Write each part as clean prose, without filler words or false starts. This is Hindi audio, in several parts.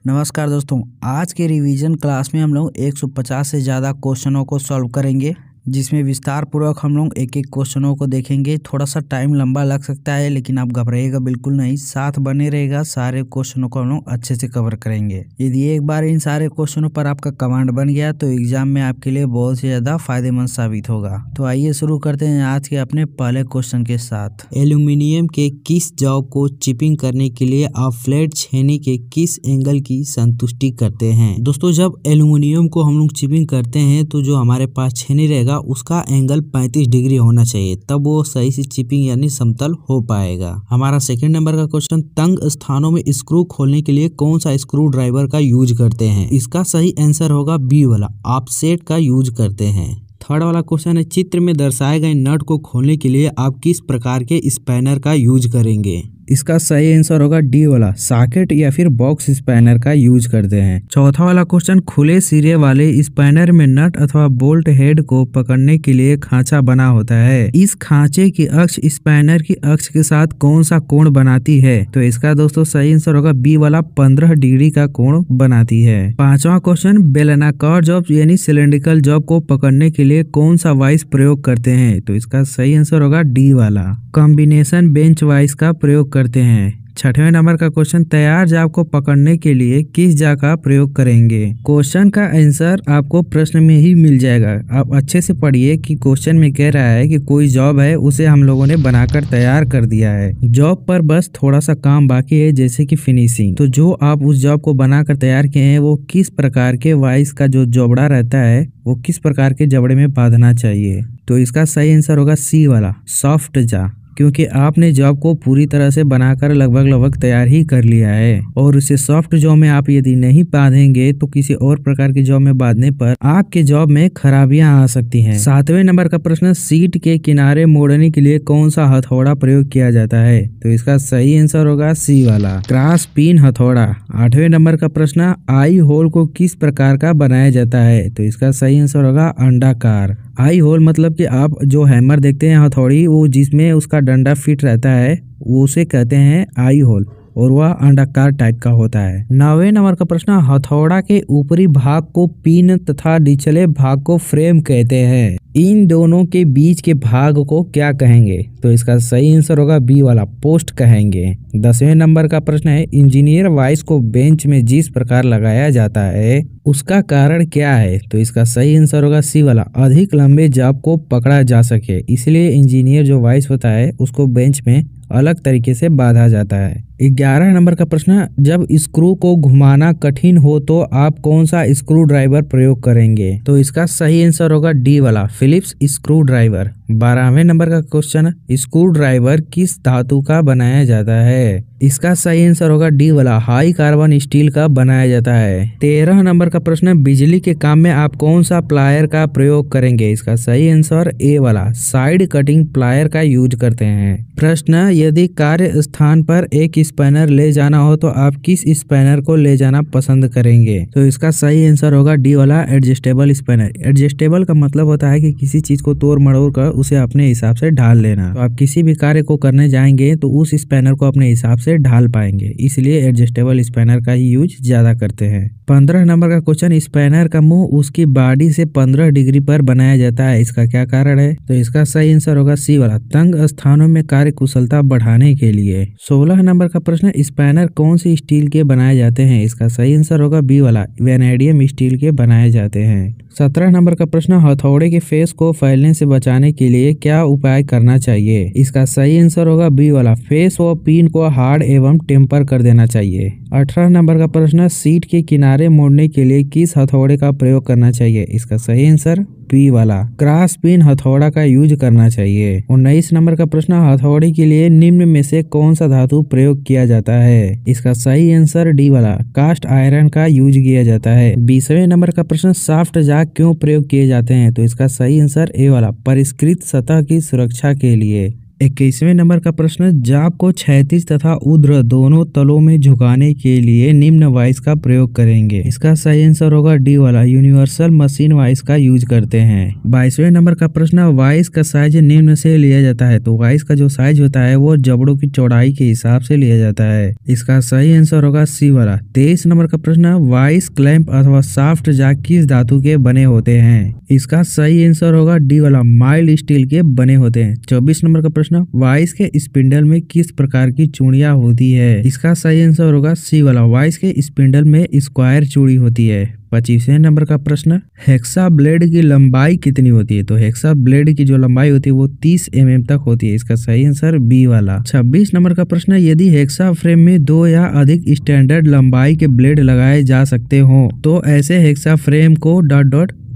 नमस्कार दोस्तों, आज के रिवीजन क्लास में हम लोग 150 से ज़्यादा क्वेश्चनों को सॉल्व करेंगे, जिसमें विस्तार पूर्वक हम लोग एक एक क्वेश्चनों को देखेंगे। थोड़ा सा टाइम लंबा लग सकता है, लेकिन आप घबराइएगा बिल्कुल नहीं, साथ बने रहेगा। सारे क्वेश्चनों को हम लोग अच्छे से कवर करेंगे। यदि एक बार इन सारे क्वेश्चनों पर आपका कमांड बन गया तो एग्जाम में आपके लिए बहुत ही ज़्यादा फायदेमंद साबित होगा। तो आइए शुरू करते हैं आज के अपने पहले क्वेश्चन के साथ। एल्यूमिनियम के किस जॉब को चिपिंग करने के लिए आप फ्लैट छेनी के किस एंगल की संतुष्टि करते हैं? दोस्तों, जब एल्यूमिनियम को हम लोग चिपिंग करते हैं तो जो हमारे पास छेनी रहेगा उसका एंगल 35 डिग्री होना चाहिए, तब वो सही से चिपिंग यानी समतल हो पाएगा। हमारा सेकंड नंबर का क्वेश्चन, तंग स्थानों में स्क्रू खोलने के लिए कौन सा स्क्रू ड्राइवर का यूज करते हैं? इसका सही आंसर होगा बी वाला, ऑफसेट का यूज करते हैं। थर्ड वाला क्वेश्चन है, चित्र में दर्शाए गए नट को खोलने के लिए आप किस प्रकार के स्पैनर का यूज करेंगे? इसका सही आंसर होगा डी वाला, सॉकेट या फिर बॉक्स स्पैनर का यूज करते हैं। चौथा वाला क्वेश्चन, खुले सिरे वाले स्पैनर में नट अथवा बोल्ट हेड को पकड़ने के लिए खांचा बना होता है। इस खांचे की अक्ष स्पैनर की अक्ष के साथ कौन सा कोण बनाती है? तो इसका दोस्तों सही आंसर होगा बी वाला, 15 डिग्री का कोण बनाती है। पांचवा क्वेश्चन, बेलनाकार जॉब यानी सिलेंड्रिकल जॉब को पकड़ने के लिए कौन सा वाइस प्रयोग करते हैं? तो इसका सही आंसर होगा डी वाला, कॉम्बिनेशन बेंच वाइस का प्रयोग करते हैं। छठवें नंबर का क्वेश्चन, तैयार जाब को पकड़ने के लिए किस जा का प्रयोग करेंगे? क्वेश्चन का आंसर आपको प्रश्न में ही मिल जाएगा। आप अच्छे से पढ़िए कि क्वेश्चन में कह रहा है कि कोई जॉब है, उसे हम लोगों ने बनाकर तैयार कर दिया है। जॉब पर बस थोड़ा सा काम बाकी है, जैसे कि फिनिशिंग। तो जो आप उस जॉब को बनाकर तैयार किए हैं, वो किस प्रकार के वाइस का जो जबड़ा रहता है, वो किस प्रकार के जबड़े में बांधना चाहिए? तो इसका सही आंसर होगा सी वाला, सॉफ्ट जा, क्योंकि आपने जॉब को पूरी तरह से बनाकर लगभग तैयार ही कर लिया है। और उसे सॉफ्ट जॉब में आप यदि नहीं बांधेंगे तो किसी और प्रकार की जॉब में बांधने पर आपके जॉब में खराबियां आ सकती हैं। सातवें नंबर का प्रश्न, सीट के किनारे मोड़ने के लिए कौन सा हथौड़ा प्रयोग किया जाता है? तो इसका सही आंसर होगा सी वाला, क्रॉस पिन हथौड़ा। आठवें नंबर का प्रश्न, आई होल को किस प्रकार का बनाया जाता है? तो इसका सही आंसर होगा अंडाकार। आई होल मतलब कि आप जो हैमर देखते हैं, हथौड़ी, वो जिसमें उसका डंडा फिट रहता है, वो उसे कहते हैं आई होल, और वह अंडाकार टाइप का होता है। 9वें नंबर का प्रश्न, हथौड़ा के ऊपरी भाग को पिन तथा निचले भाग को फ्रेम कहते हैं। इन दोनों के बीच के भाग को क्या कहेंगे? तो इसका सही आंसर होगा बी वाला, पोस्ट कहेंगे। 10वें नंबर का प्रश्न है, इंजीनियर वाइस को बेंच में जिस प्रकार लगाया जाता है उसका कारण क्या है? तो इसका सही आंसर होगा सी वाला, अधिक लंबे जॉब को पकड़ा जा सके, इसलिए इंजीनियर जो वाइस होता है उसको बेंच में अलग तरीके से बांधा जाता है। 11 नंबर का प्रश्न, जब स्क्रू को घुमाना कठिन हो तो आप कौन सा स्क्रू ड्राइवर प्रयोग करेंगे? तो इसका सही आंसर होगा डी वाला, फिलिप्स स्क्रू ड्राइवर। 12वें नंबर का क्वेश्चन, स्क्रू ड्राइवर किस धातु का बनाया जाता है? इसका सही आंसर होगा डी वाला, हाई कार्बन स्टील का बनाया जाता है। 13 नंबर का प्रश्न, बिजली के काम में आप कौन सा प्लायर का प्रयोग करेंगे? इसका सही आंसर ए वाला, साइड कटिंग प्लायर का यूज करते हैं। प्रश्न, यदि कार्य स्थान पर एक स्पैनर ले जाना हो तो आप किस स्पैनर को ले जाना पसंद करेंगे? तो इसका सही आंसर होगा डी वाला, एडजस्टेबल स्पैनर। एडजस्टेबल का मतलब होता है कि किसी चीज को तोड़ मड़ोड़ कर उसे अपने हिसाब से ढाल लेना। तो आप किसी भी कार्य को करने जाएंगे तो उस स्पैनर को अपने हिसाब से ढाल पाएंगे, इसलिए एडजस्टेबल स्पैनर का ही यूज ज्यादा करते हैं। 15 नंबर का क्वेश्चन, स्पैनर का मुंह उसकी बॉडी से 15 डिग्री पर बनाया जाता है, इसका क्या कारण है? तो इसका सही आंसर होगा सी वाला, तंग स्थानों में कार्य कुशलता बढ़ाने के लिए। 16 नंबर का प्रश्न, स्पैनर कौन सी स्टील के बनाए जाते हैं? इसका सही आंसर होगा बी वाला, वैनेडियम स्टील के बनाए जाते हैं। 17 नंबर का प्रश्न, हथौड़े के फेस को फैलने से बचाने के लिए क्या उपाय करना चाहिए? इसका सही आंसर होगा बी वाला, फेस व पिन को हार्ड एवं टेम्पर कर देना चाहिए। 18 नंबर का प्रश्न, सीट के किनारे मोड़ने के लिए किस हथौड़े का प्रयोग करना चाहिए? इसका सही आंसर बी वाला, क्रॉस पिन हथौड़ा का यूज करना चाहिए। 19 नंबर का प्रश्न, हथौड़ी के लिए निम्न में से कौन सा धातु प्रयोग किया जाता है? इसका सही आंसर डी वाला, कास्ट आयरन का यूज किया जाता है। 20वें नंबर का प्रश्न, सॉफ्ट जाग क्यों प्रयोग किए जाते हैं? तो इसका सही आंसर ए वाला, परिष्कृत सतह की सुरक्षा के लिए। 21वें नंबर का प्रश्न, जाप को क्षैतिज तथा ऊर्ध्व दोनों तलों में झुकाने के लिए निम्न वाइस का प्रयोग करेंगे। इसका सही आंसर होगा डी वाला, यूनिवर्सल मशीन वाइस का यूज करते हैं। 22वें नंबर का प्रश्न, वाइस का साइज निम्न से लिया जाता है। तो वाइस का जो साइज होता है वो जबड़ों की चौड़ाई के हिसाब से लिया जाता है। इसका सही आंसर होगा सी वाला। 23 नंबर का प्रश्न, वाइस क्लैंप अथवा साफ्ट जाक किस धातु के बने होते हैं। इसका सही आंसर होगा डी वाला, माइल्ड स्टील के बने होते हैं। 24 नंबर का प्रश्न, वाइस के स्पिंडल में किस प्रकार की चूड़ियां होती है। इसका सही आंसर होगा सी वाला, वाइस के स्पिंडल में स्क्वायर चूड़ी होती है। 25वें नंबर का प्रश्न, हेक्सा ब्लेड की लंबाई कितनी होती है। तो हेक्सा ब्लेड की जो लंबाई होती है वो 30 mm तक होती है। इसका सही आंसर बी वाला। 26 नंबर का प्रश्न, यदि हेक्सा फ्रेम में 2 या अधिक स्टैंडर्ड लंबाई के ब्लेड लगाए जा सकते हो तो ऐसे हेक्सा फ्रेम को ...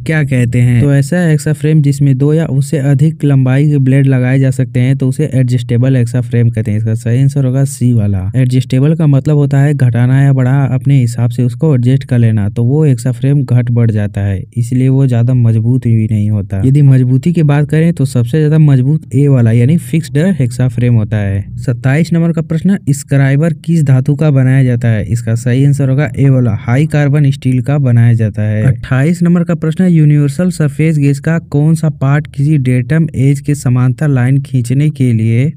क्या कहते हैं। तो ऐसा हेक्सा फ्रेम जिसमें 2 या उससे अधिक लंबाई के ब्लेड लगाए जा सकते हैं तो उसे एडजस्टेबल हेक्सा फ्रेम कहते हैं। इसका सही आंसर होगा सी वाला। एडजस्टेबल का मतलब होता है घटाना या बढ़ा अपने हिसाब से उसको एडजस्ट कर लेना, तो वो हेक्सा फ्रेम घट बढ़ जाता है, इसलिए वो ज्यादा मजबूत भी नहीं होता। यदि मजबूती की बात करें तो सबसे ज्यादा मजबूत ए वाला यानी फिक्स्ड हेक्सा फ्रेम होता है। 27 नंबर का प्रश्न, स्क्राइबर किस धातु का बनाया जाता है। इसका सही आंसर होगा ए वाला, हाई कार्बन स्टील का बनाया जाता है। 28 नंबर का प्रश्न, यूनिवर्सल सरफेस गेज का कौन सा पार्ट किसी डेटम एज के समांतर लाइन खींचने के लिए ...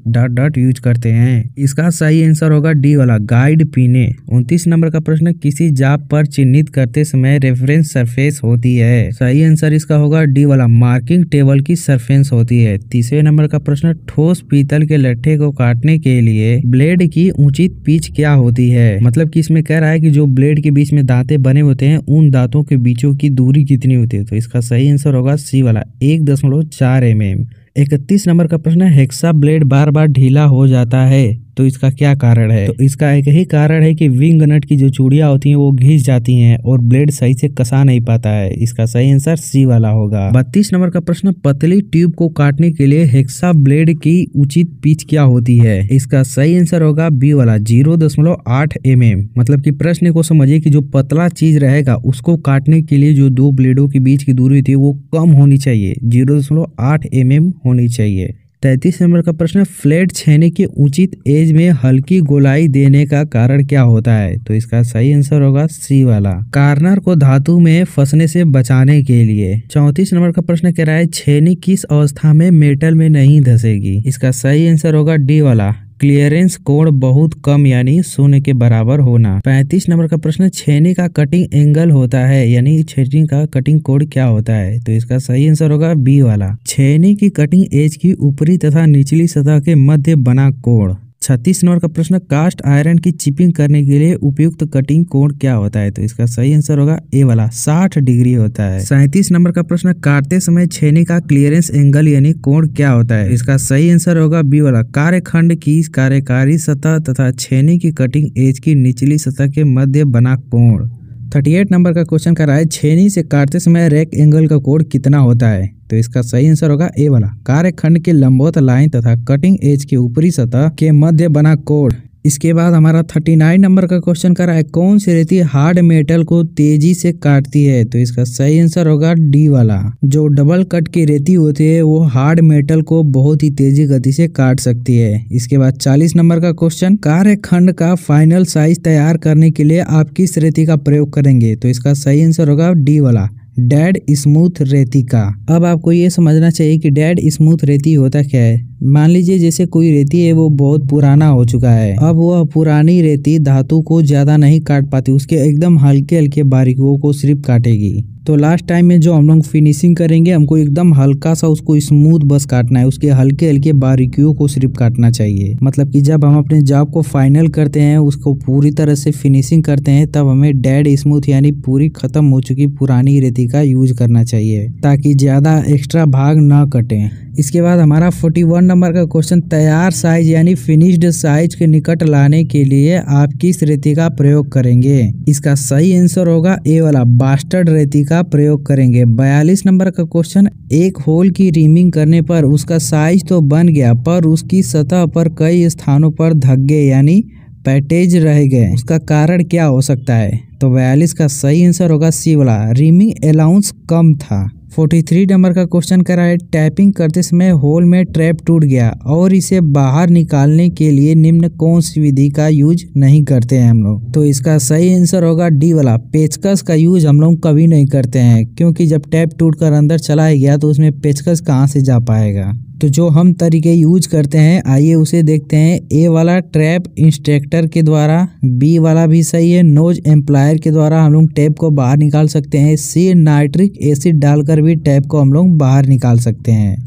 यूज करते हैं। इसका सही आंसर होगा डी वाला, गाइड पीने। 29 नंबर का प्रश्न, किसी जाप पर चिन्हित करते समय रेफरेंस सरफेस होती है। सही आंसर इसका होगा डी वाला, मार्किंग टेबल की सरफेस होती है। 30वें नंबर का प्रश्न, ठोस पीतल के लट्ठे को काटने के लिए ब्लेड की उचित पिच क्या होती है। मतलब कि इसमें कह रहा है कि जो ब्लेड के बीच में दांतें बने होते हैं उन दांतों के बीचों की दूरी कितनी होती है। तो इसका सही आंसर होगा सी वाला, 1.4 mm। 31 नंबर का प्रश्न, हेक्सा ब्लेड बार बार ढीला हो जाता है तो इसका क्या कारण है। तो इसका एक ही कारण है कि विंग नट की जो चूड़ियां होती हैं वो घिस जाती हैं और ब्लेड सही से कसा नहीं पाता है। इसका सही आंसर सी वाला होगा। 32 नंबर का प्रश्न, पतली ट्यूब को काटने के लिए हेक्सा ब्लेड की उचित पिच क्या होती है। इसका सही आंसर होगा बी वाला, 0.8 mm। मतलब कि प्रश्न को समझिए कि जो पतला चीज रहेगा उसको काटने के लिए जो 2 ब्लेडों के बीच की दूरी होती है वो कम होनी चाहिए, 0.8 mm होनी चाहिए। 33 नंबर का प्रश्न, फ्लैट छेने के उचित एज में हल्की गोलाई देने का कारण क्या होता है। तो इसका सही आंसर होगा सी वाला, कार्नर को धातु में फंसने से बचाने के लिए। 34 नंबर का प्रश्न कह रहा है, छेनी किस अवस्था में मेटल में नहीं धंसेगी। इसका सही आंसर होगा डी वाला, क्लियरेंस कोण बहुत कम यानी 0 के बराबर होना। 35 नंबर का प्रश्न, छेनी का कटिंग एंगल होता है यानी छेनी का कटिंग कोण क्या होता है। तो इसका सही आंसर होगा बी वाला, छेनी की कटिंग एज की ऊपरी तथा निचली सतह के मध्य बना कोण। 36 नंबर का प्रश्न, कास्ट आयरन की चिपिंग करने के लिए उपयुक्त कटिंग कोण क्या होता है। तो इसका सही आंसर होगा ए वाला, 60 डिग्री होता है। 37 नंबर का प्रश्न, काटते समय छेनी का क्लियरेंस एंगल यानी कोण क्या होता है। इसका सही आंसर होगा बी वाला, कार्यखंड की कार्यकारी सतह तथा छेनी की कटिंग एज की निचली सतह के मध्य बना कोण। 38 नंबर का क्वेश्चन कर रहा है, छेनी से काटते समय रैक एंगल का कोण कितना होता है। तो इसका सही आंसर होगा ए वाला, कार्यखंड के लंबवत लाइन तथा कटिंग एज के ऊपरी सतह के मध्य बना कोण। इसके बाद हमारा 39 नंबर का क्वेश्चन कर रहा है, कौन सी रेती हार्ड मेटल को तेजी से काटती है। तो इसका सही आंसर होगा डी वाला, जो डबल कट की रेती होती है वो हार्ड मेटल को बहुत ही तेजी गति से काट सकती है। इसके बाद 40 नंबर का क्वेश्चन, कार्यखंड का फाइनल साइज तैयार करने के लिए आप किस रेती का प्रयोग करेंगे। तो इसका सही आंसर होगा डी वाला, डेड स्मूथ रेती का। अब आपको ये समझना चाहिए कि डेड स्मूथ रेती होता क्या है। मान लीजिए जैसे कोई रेती है वो बहुत पुराना हो चुका है, अब वह पुरानी रेती धातु को ज्यादा नहीं काट पाती, उसके एकदम हल्के हल्के बारीकियों को सिर्फ काटेगी। तो लास्ट टाइम में जो हम लोग फिनिशिंग करेंगे हमको एकदम हल्का सा उसको स्मूथ बस काटना है, उसके हल्के हल्के बारीकियों को सिर्फ काटना चाहिए। मतलब कि जब हम अपने जॉब को फाइनल करते हैं, उसको पूरी तरह से फिनिशिंग करते हैं, तब हमें डेड स्मूथ यानी पूरी खत्म हो चुकी पुरानी रेती का यूज करना चाहिए ताकि ज्यादा एक्स्ट्रा भाग ना कटे। इसके बाद हमारा 41 नंबर का क्वेश्चन, तैयार साइज यानी फिनिश्ड साइज के निकट लाने के लिए आप किस रेती का प्रयोग करेंगे। इसका सही आंसर होगा ए वाला, बास्टर्ड रेती का प्रयोग करेंगे। 42 नंबर का क्वेश्चन, एक होल की रिमिंग करने पर उसका साइज तो बन गया पर उसकी सतह पर कई स्थानों पर धब्बे यानी पैटेज रह गए, उसका कारण क्या हो सकता है। तो 42 का सही आंसर होगा सी वाला, रिमिंग अलाउंस कम था। 43 नंबर का क्वेश्चन कह रहा है टैपिंग करते समय होल में ट्रैप टूट गया और इसे बाहर निकालने के लिए निम्न कौन सी विधि का यूज नहीं करते हैं हम लोग। तो इसका सही आंसर होगा डी वाला, पेचकस का यूज हम लोग कभी नहीं करते हैं, क्योंकि जब टैप टूट कर अंदर चला ही गया तो उसमें पेचकस कहाँ से जा पाएगा। तो जो हम तरीके यूज करते हैं आइए उसे देखते हैं। ए वाला ट्रैप इंस्ट्रक्टर के द्वारा, बी वाला भी सही है, नोज एम्प्लायर के द्वारा हम लोग टैप को बाहर निकाल सकते हैं, सी नाइट्रिक एसिड डालकर भी टैप को हम लोग बाहर निकाल सकते हैं।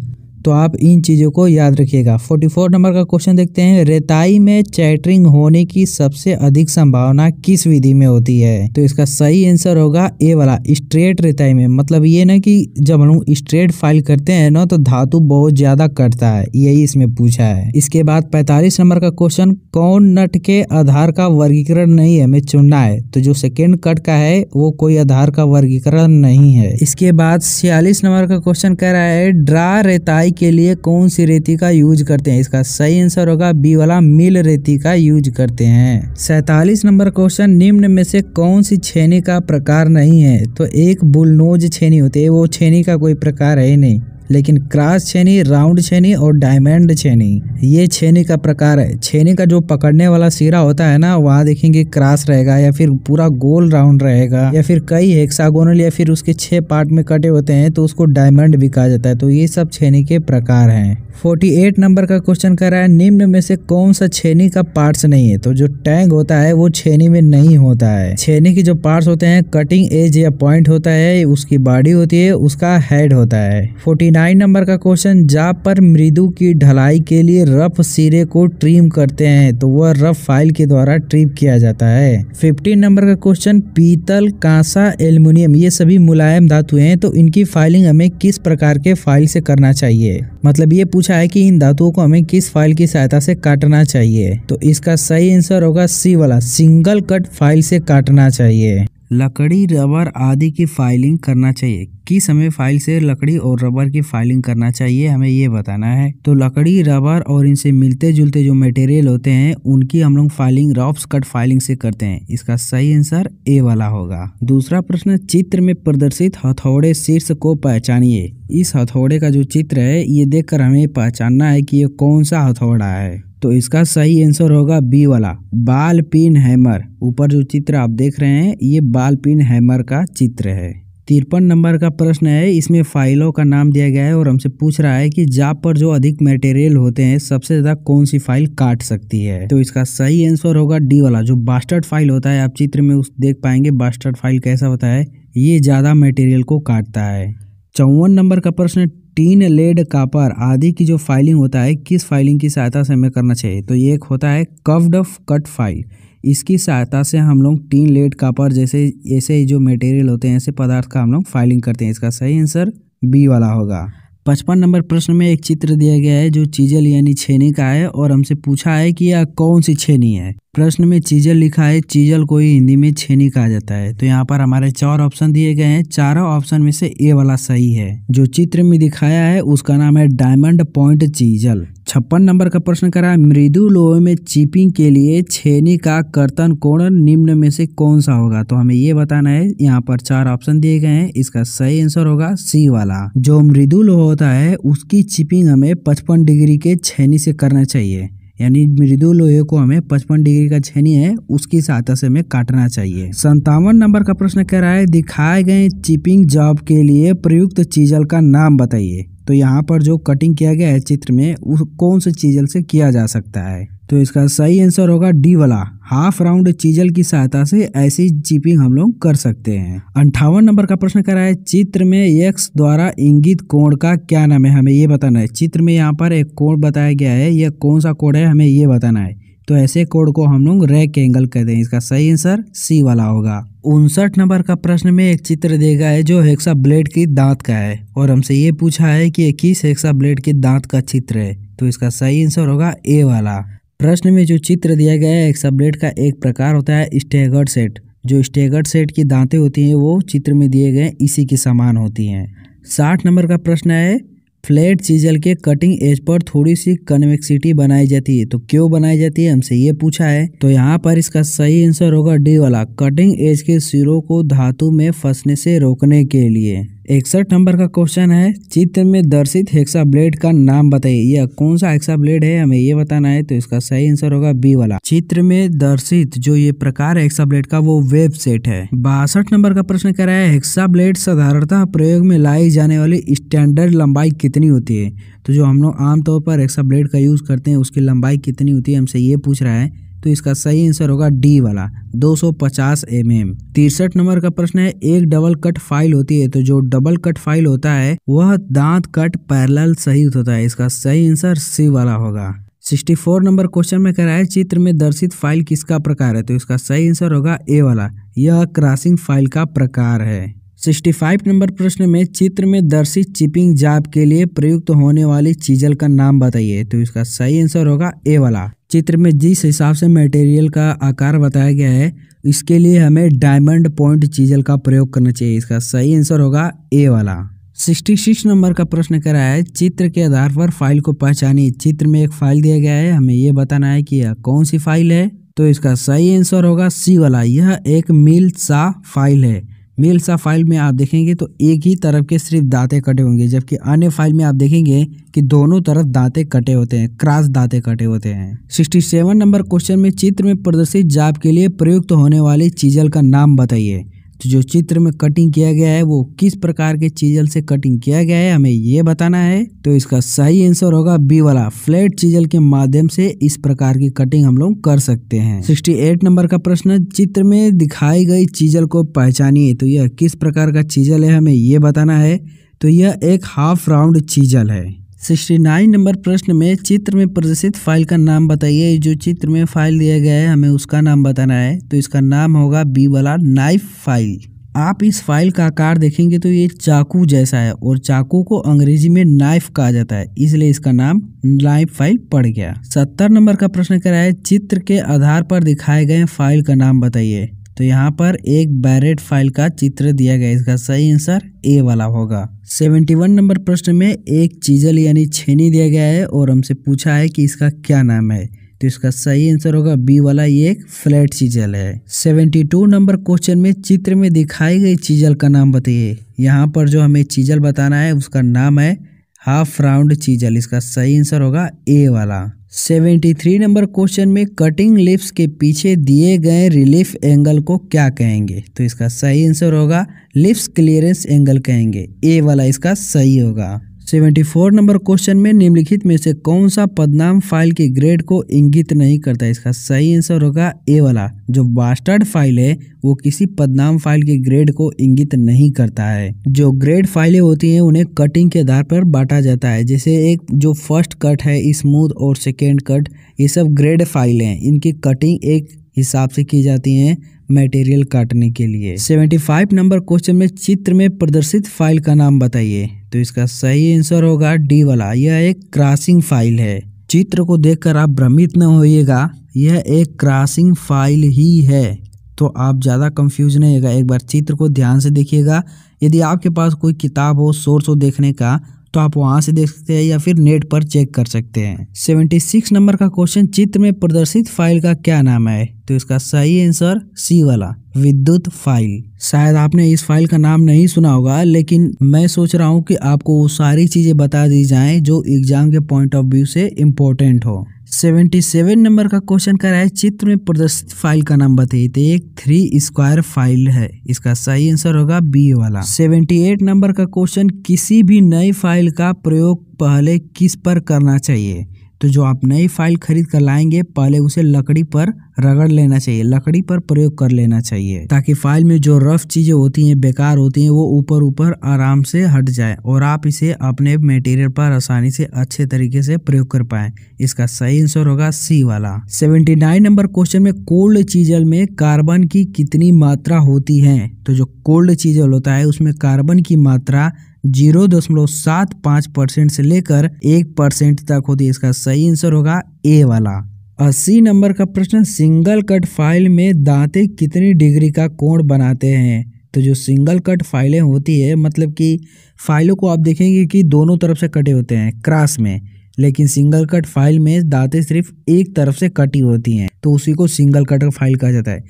तो आप इन चीज़ों को याद रखिएगा। 44 नंबर का क्वेश्चन देखते हैं, रेताई में चैटरिंग होने की सबसे अधिक संभावना किस विधि में होती है। तो इसका सही आंसर होगा ए वाला, स्ट्रेट रेताई में। मतलब ये ना कि जब हम लोग स्ट्रेट फाइल करते हैं ना तो धातु बहुत ज्यादा कटता है, यही इसमें पूछा है। इसके बाद 45 नंबर का क्वेश्चन, कौन नट के आधार का वर्गीकरण नहीं हमें चुनना है। तो जो सेकेंड कट का है वो कोई आधार का वर्गीकरण नहीं है। इसके बाद 46 नंबर का क्वेश्चन कह रहा है ड्रा रेताई के लिए कौन सी रेती का यूज करते हैं। इसका सही आंसर होगा बी वाला, मिल रेती का यूज करते हैं। 47 नंबर क्वेश्चन, निम्न में से कौन सी छेनी का प्रकार नहीं है। तो एक बुलनोज छेनी होती है, वो छेनी का कोई प्रकार है नहीं, लेकिन क्रॉस छेनी, राउंड छेनी और डायमंड छेनी ये छेनी का प्रकार है। छेनी का जो पकड़ने वाला सिरा होता है ना वहाँ देखेंगे क्रॉस रहेगा या फिर पूरा गोल राउंड रहेगा या फिर कई हेक्सागोनल या फिर उसके 6 पार्ट में कटे होते हैं तो उसको डायमंड भी कहा जाता है। तो ये सब छेनी के प्रकार हैं। 48 नंबर का क्वेश्चन कर रहा है निम्न में से कौन सा छेनी का पार्ट्स नहीं है। तो जो टैंग होता है वो छेनी में नहीं होता है। छेनी की जो पार्ट्स होते हैं, कटिंग एज या पॉइंट होता है, उसकी बॉडी होती है, उसका हेड होता है। 49 नंबर का क्वेश्चन, जहाँ पर मृदु की ढलाई के लिए रफ सिरे को ट्रिम करते हैं तो वह रफ फाइल के द्वारा ट्रिम किया जाता है। 50 नंबर का क्वेश्चन, पीतल, कांसा, एल्युमिनियम ये सभी मुलायम धातु हैं, तो इनकी फाइलिंग हमें किस प्रकार के फाइल से करना चाहिए। मतलब ये पूछा है कि इन धातुओं को हमें किस फाइल की सहायता से काटना चाहिए। तो इसका सही आंसर होगा सी वाला, सिंगल कट फाइल से काटना चाहिए। लकड़ी, रबर आदि की फाइलिंग करना चाहिए। किस हमें फाइल से लकड़ी और रबर की फाइलिंग करना चाहिए हमें ये बताना है। तो लकड़ी, रबर और इनसे मिलते जुलते जो मटेरियल होते हैं उनकी हम लोग फाइलिंग रफ कट फाइलिंग से करते हैं। इसका सही आंसर ए वाला होगा। दूसरा प्रश्न, चित्र में प्रदर्शित हथौड़े शीर्ष को पहचानिए। इस हथौड़े का जो चित्र है ये देखकर हमें पहचानना है कि ये कौन सा हथौड़ा है। तो इसका सही आंसर होगा बी वाला, बॉल पिन हैमर। ऊपर जो चित्र आप देख रहे हैं ये बॉल पिन हैमर का चित्र है। 53 नंबर का प्रश्न है, इसमें फाइलों का नाम दिया गया है और हमसे पूछ रहा है कि जाप पर जो अधिक मटेरियल होते हैं सबसे ज्यादा कौन सी फाइल काट सकती है। तो इसका सही आंसर होगा डी वाला, जो बास्टर्ड फाइल होता है। आप चित्र में उस देख पाएंगे बास्टर्ड फाइल कैसा होता है, ये ज्यादा मटेरियल को काटता है। 54 नंबर का प्रश्न, टीन, लेड, कापर आदि की जो फाइलिंग होता है किस फाइलिंग की सहायता से हमें करना चाहिए। तो ये एक होता है कर्व्ड कट फाइल। इसकी सहायता से हम लोग टीन, लेड, कापर जैसे ऐसे जो मटेरियल होते हैं ऐसे पदार्थ का हम लोग फाइलिंग करते हैं। इसका सही आंसर बी वाला होगा। 55 नंबर प्रश्न में एक चित्र दिया गया है जो चीजल यानी छेनी का है और हमसे पूछा है कि यह कौन सी छेनी है। प्रश्न में चीजल लिखा है, चीजल को ही हिंदी में छेनी कहा जाता है। तो यहाँ पर हमारे 4 ऑप्शन दिए गए हैं, चारों ऑप्शन में से ए वाला सही है। जो चित्र में दिखाया है उसका नाम है डायमंड पॉइंट चीजल। 56 नंबर का प्रश्न करा, मृदु लोहे में चिपिंग के लिए छेनी का कर्तन कोण निम्न में से कौन सा होगा। तो हमें ये बताना है। यहाँ पर 4 ऑप्शन दिए गए हैं, इसका सही आंसर होगा सी वाला। जो मृदु लोहा होता है उसकी चिपिंग हमें 55 डिग्री के छेनी से करना चाहिए, यानी मृदु लोहे को हमें 55 डिग्री का छेनी है उसकी सहायता से हमें काटना चाहिए। 57 नंबर का प्रश्न कह रहा है, दिखाए गए चिपिंग जॉब के लिए प्रयुक्त चीजल का नाम बताइए। तो यहाँ पर जो कटिंग किया गया है चित्र में वो कौन से चीजल से किया जा सकता है। तो इसका सही आंसर होगा डी वाला, हाफ राउंड चीजल की सहायता से ऐसी चिपिंग हम लोग कर सकते हैं। 58 नंबर का प्रश्न कर रहा है, चित्र में एक्स द्वारा इंगित कोण का क्या नाम है, हमें ये बताना है। चित्र में यहाँ पर एक कोण बताया गया है, यह कौन सा कोण है हमें ये बताना है। तो ऐसे कोण को हम लोग रैक एंगल कहते हैं। इसका सही आंसर सी वाला होगा। 59 नंबर का प्रश्न में एक चित्र दिया है जो हेक्सा ब्लेड की दांत का है और हमसे ये पूछा है कि किस हेक्सा ब्लेड के दांत का चित्र है। तो इसका सही आंसर होगा ए वाला। प्रश्न में जो चित्र दिया गया है हेक्सा ब्लेड का एक प्रकार होता है स्टैगर्ड सेट। जो स्टैगर्ड सेट की दांतें होती हैं वो चित्र में दिए गए इसी के समान होती हैं। 60 नंबर का प्रश्न है, फ्लैट चीजल के कटिंग एज पर थोड़ी सी कन्वेक्सिटी बनाई जाती है। तो क्यों बनाई जाती है हमसे ये पूछा है। तो यहाँ पर इसका सही आंसर होगा डी वाला, कटिंग एज के सिरों को धातु में फंसने से रोकने के लिए। 61 नंबर का क्वेश्चन है, चित्र में दर्शित हेक्सा ब्लेड का नाम बताइए। यह कौन सा हेक्सा ब्लेड है, हमें ये बताना है। तो इसका सही आंसर होगा बी वाला। चित्र में दर्शित जो ये प्रकार है हेक्सा ब्लेड का वो वेब सेट है। 62 नंबर का प्रश्न कह रहा है, हेक्सा ब्लेड साधारणतः प्रयोग में लाई जाने वाली स्टैंडर्ड लंबाई कितनी होती है। तो जो हम लोग आमतौर पर हेक्सा ब्लेड का यूज करते हैं उसकी लंबाई कितनी होती है, हमसे ये पूछ रहा है। तो इसका सही आंसर होगा डी वाला 250 mm। 63 नंबर का प्रश्न है, एक डबल कट फाइल होती है। तो जो डबल कट फाइल होता है वह दांत कट पैरेलल सहित होता है। इसका सही आंसर सी वाला होगा। 64 नंबर क्वेश्चन में कह रहा है, चित्र में दर्शित फाइल किसका प्रकार है। तो इसका सही आंसर होगा ए वाला, यह क्रॉसिंग फाइल का प्रकार है। 65 नंबर प्रश्न में, चित्र में दर्शित चिपिंग जॉब के लिए प्रयुक्त होने वाली चीजल का नाम बताइए। तो इसका सही आंसर होगा ए वाला। चित्र में जिस हिसाब से मटेरियल का आकार बताया गया है इसके लिए हमें डायमंड पॉइंट चीजल का प्रयोग करना चाहिए। इसका सही आंसर होगा ए वाला। 66 नंबर का प्रश्न कर रहा है, चित्र के आधार पर फाइल को पहचानिए। चित्र में एक फाइल दिया गया है, हमें ये बताना है कि यह कौन सी फाइल है। तो इसका सही आंसर होगा सी वाला, यह एक मिल्सा फाइल है। मिल्सा फाइल में आप देखेंगे तो एक ही तरफ के सिर्फ दांते कटे होंगे, जबकि अन्य फाइल में आप देखेंगे कि दोनों तरफ दांते कटे होते हैं, क्रॉस दांते कटे होते हैं। 67 नंबर क्वेश्चन में, चित्र में प्रदर्शित जॉब के लिए प्रयुक्त होने वाली चीजल का नाम बताइए। तो जो चित्र में कटिंग किया गया है वो किस प्रकार के चीजल से कटिंग किया गया है, हमें ये बताना है। तो इसका सही आंसर होगा बी वाला, फ्लैट चीजल के माध्यम से इस प्रकार की कटिंग हम लोग कर सकते हैं। 68 नंबर का प्रश्न, चित्र में दिखाई गई चीजल को पहचानिए। तो यह किस प्रकार का चीजल है, हमें ये बताना है। तो यह एक हाफ राउंड चीजल है। 69 नंबर प्रश्न में, चित्र में प्रदर्शित फाइल का नाम बताइए। जो चित्र में फाइल दिया गया है हमें उसका नाम बताना है। तो इसका नाम होगा बी वाला, नाइफ फाइल। आप इस फाइल का आकार देखेंगे तो ये चाकू जैसा है और चाकू को अंग्रेजी में नाइफ कहा जाता है, इसलिए इसका नाम नाइफ फाइल पड़ गया। 70 नंबर का प्रश्न कर रहा है, चित्र के आधार पर दिखाए गए फाइल का नाम बताइए। तो यहाँ पर एक बैरेट फाइल का चित्र दिया गया है, इसका सही आंसर ए वाला होगा। 71 नंबर प्रश्न में एक चीजल यानी छेनी दिया गया है और हमसे पूछा है कि इसका क्या नाम है। तो इसका सही आंसर होगा बी वाला, ये एक फ्लैट चीजल है। 72 नंबर क्वेश्चन में, चित्र में दिखाई गई चीजल का नाम बताइए। यहाँ पर जो हमें चीजल बताना है उसका नाम है हाफ राउंड चीजल। इसका सही आंसर होगा ए वाला। 73 नंबर क्वेश्चन में, कटिंग लिप्स के पीछे दिए गए रिलीफ एंगल को क्या कहेंगे। तो इसका सही आंसर होगा लिप्स क्लियरेंस एंगल कहेंगे, ए वाला इसका सही होगा। 74 नंबर क्वेश्चन में, निम्नलिखित में से कौन सा पदनाम फाइल के ग्रेड को इंगित नहीं करता। इसका सही आंसर होगा ए वाला, जो बास्टर्ड फाइल है वो किसी पदनाम फाइल के ग्रेड को इंगित नहीं करता है। जो ग्रेड फाइलें होती हैं उन्हें कटिंग के आधार पर बांटा जाता है। जैसे एक जो फर्स्ट कट है स्मूथ और सेकेंड कट, ये सब ग्रेड फाइल हैं, इनकी कटिंग एक हिसाब से की जाती है मटेरियल काटने के लिए। 75 नंबर क्वेश्चन में, चित्र में प्रदर्शित फाइल का नाम बताइए। तो इसका सही आंसर होगा डी वाला, यह एक क्रॉसिंग फाइल है। चित्र को देखकर आप भ्रमित न होइएगा, यह एक क्रॉसिंग फाइल ही है, तो आप ज़्यादा कंफ्यूज नहीं होगा। एक बार चित्र को ध्यान से देखिएगा। यदि आपके पास कोई किताब हो, सोर्स हो देखने का, तो आप वहां से देख सकते हैं या फिर नेट पर चेक कर सकते हैं। 76 नंबर का क्वेश्चन, चित्र में प्रदर्शित फाइल का क्या नाम है। तो इसका सही आंसर सी वाला, विद्युत फाइल। शायद आपने इस फाइल का नाम नहीं सुना होगा, लेकिन मैं सोच रहा हूँ कि आपको वो सारी चीजें बता दी जाएं जो एग्जाम के पॉइंट ऑफ व्यू से इम्पोर्टेंट हो। 77 नंबर का क्वेश्चन कर रहा है, चित्र में प्रदर्शित फाइल का नाम बताइए। तो एक 3 स्क्वायर फाइल है, इसका सही आंसर होगा बी वाला। 78 नंबर का क्वेश्चन, किसी भी नई फाइल का प्रयोग पहले किस पर करना चाहिए। तो जो आप नई फाइल खरीद कर लाएंगे पहले उसे लकड़ी पर रगड़ लेना चाहिए, लकड़ी पर प्रयोग कर लेना चाहिए, ताकि फाइल में जो रफ चीजें होती हैं, बेकार होती हैं, वो ऊपर ऊपर आराम से हट जाए और आप इसे अपने मटेरियल पर आसानी से अच्छे तरीके से प्रयोग कर पाएं। इसका सही आंसर होगा सी वाला। 79 नंबर क्वेश्चन में, कोल्ड चीजल में कार्बन की कितनी मात्रा होती है। तो जो कोल्ड चीजल होता है उसमें कार्बन की मात्रा 0.75% से लेकर 1% तक होती है। इसका सही आंसर होगा ए वाला। 80 नंबर का प्रश्न, सिंगल कट फाइल में दांते कितनी डिग्री का कोण बनाते हैं। तो जो सिंगल कट फाइलें होती है, मतलब कि फाइलों को आप देखेंगे कि दोनों तरफ से कटे होते हैं क्रॉस में, लेकिन सिंगल कट फाइल में दांतें सिर्फ एक तरफ से कटी होती हैं, तो उसी को सिंगल कट फाइल कहा जाता है।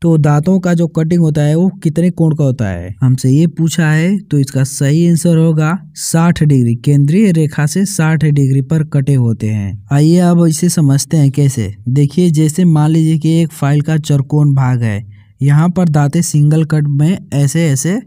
तो दांतों का जो कटिंग होता है वो कितने कोण का होता है, हमसे ये पूछा है। तो इसका सही आंसर होगा 60 डिग्री। केंद्रीय रेखा से 60 डिग्री पर कटे होते हैं। आइए अब इसे समझते हैं कैसे। देखिए, जैसे मान लीजिए कि एक फाइल का चौकोन भाग है, यहाँ पर दांतें सिंगल कट में ऐसे ऐसे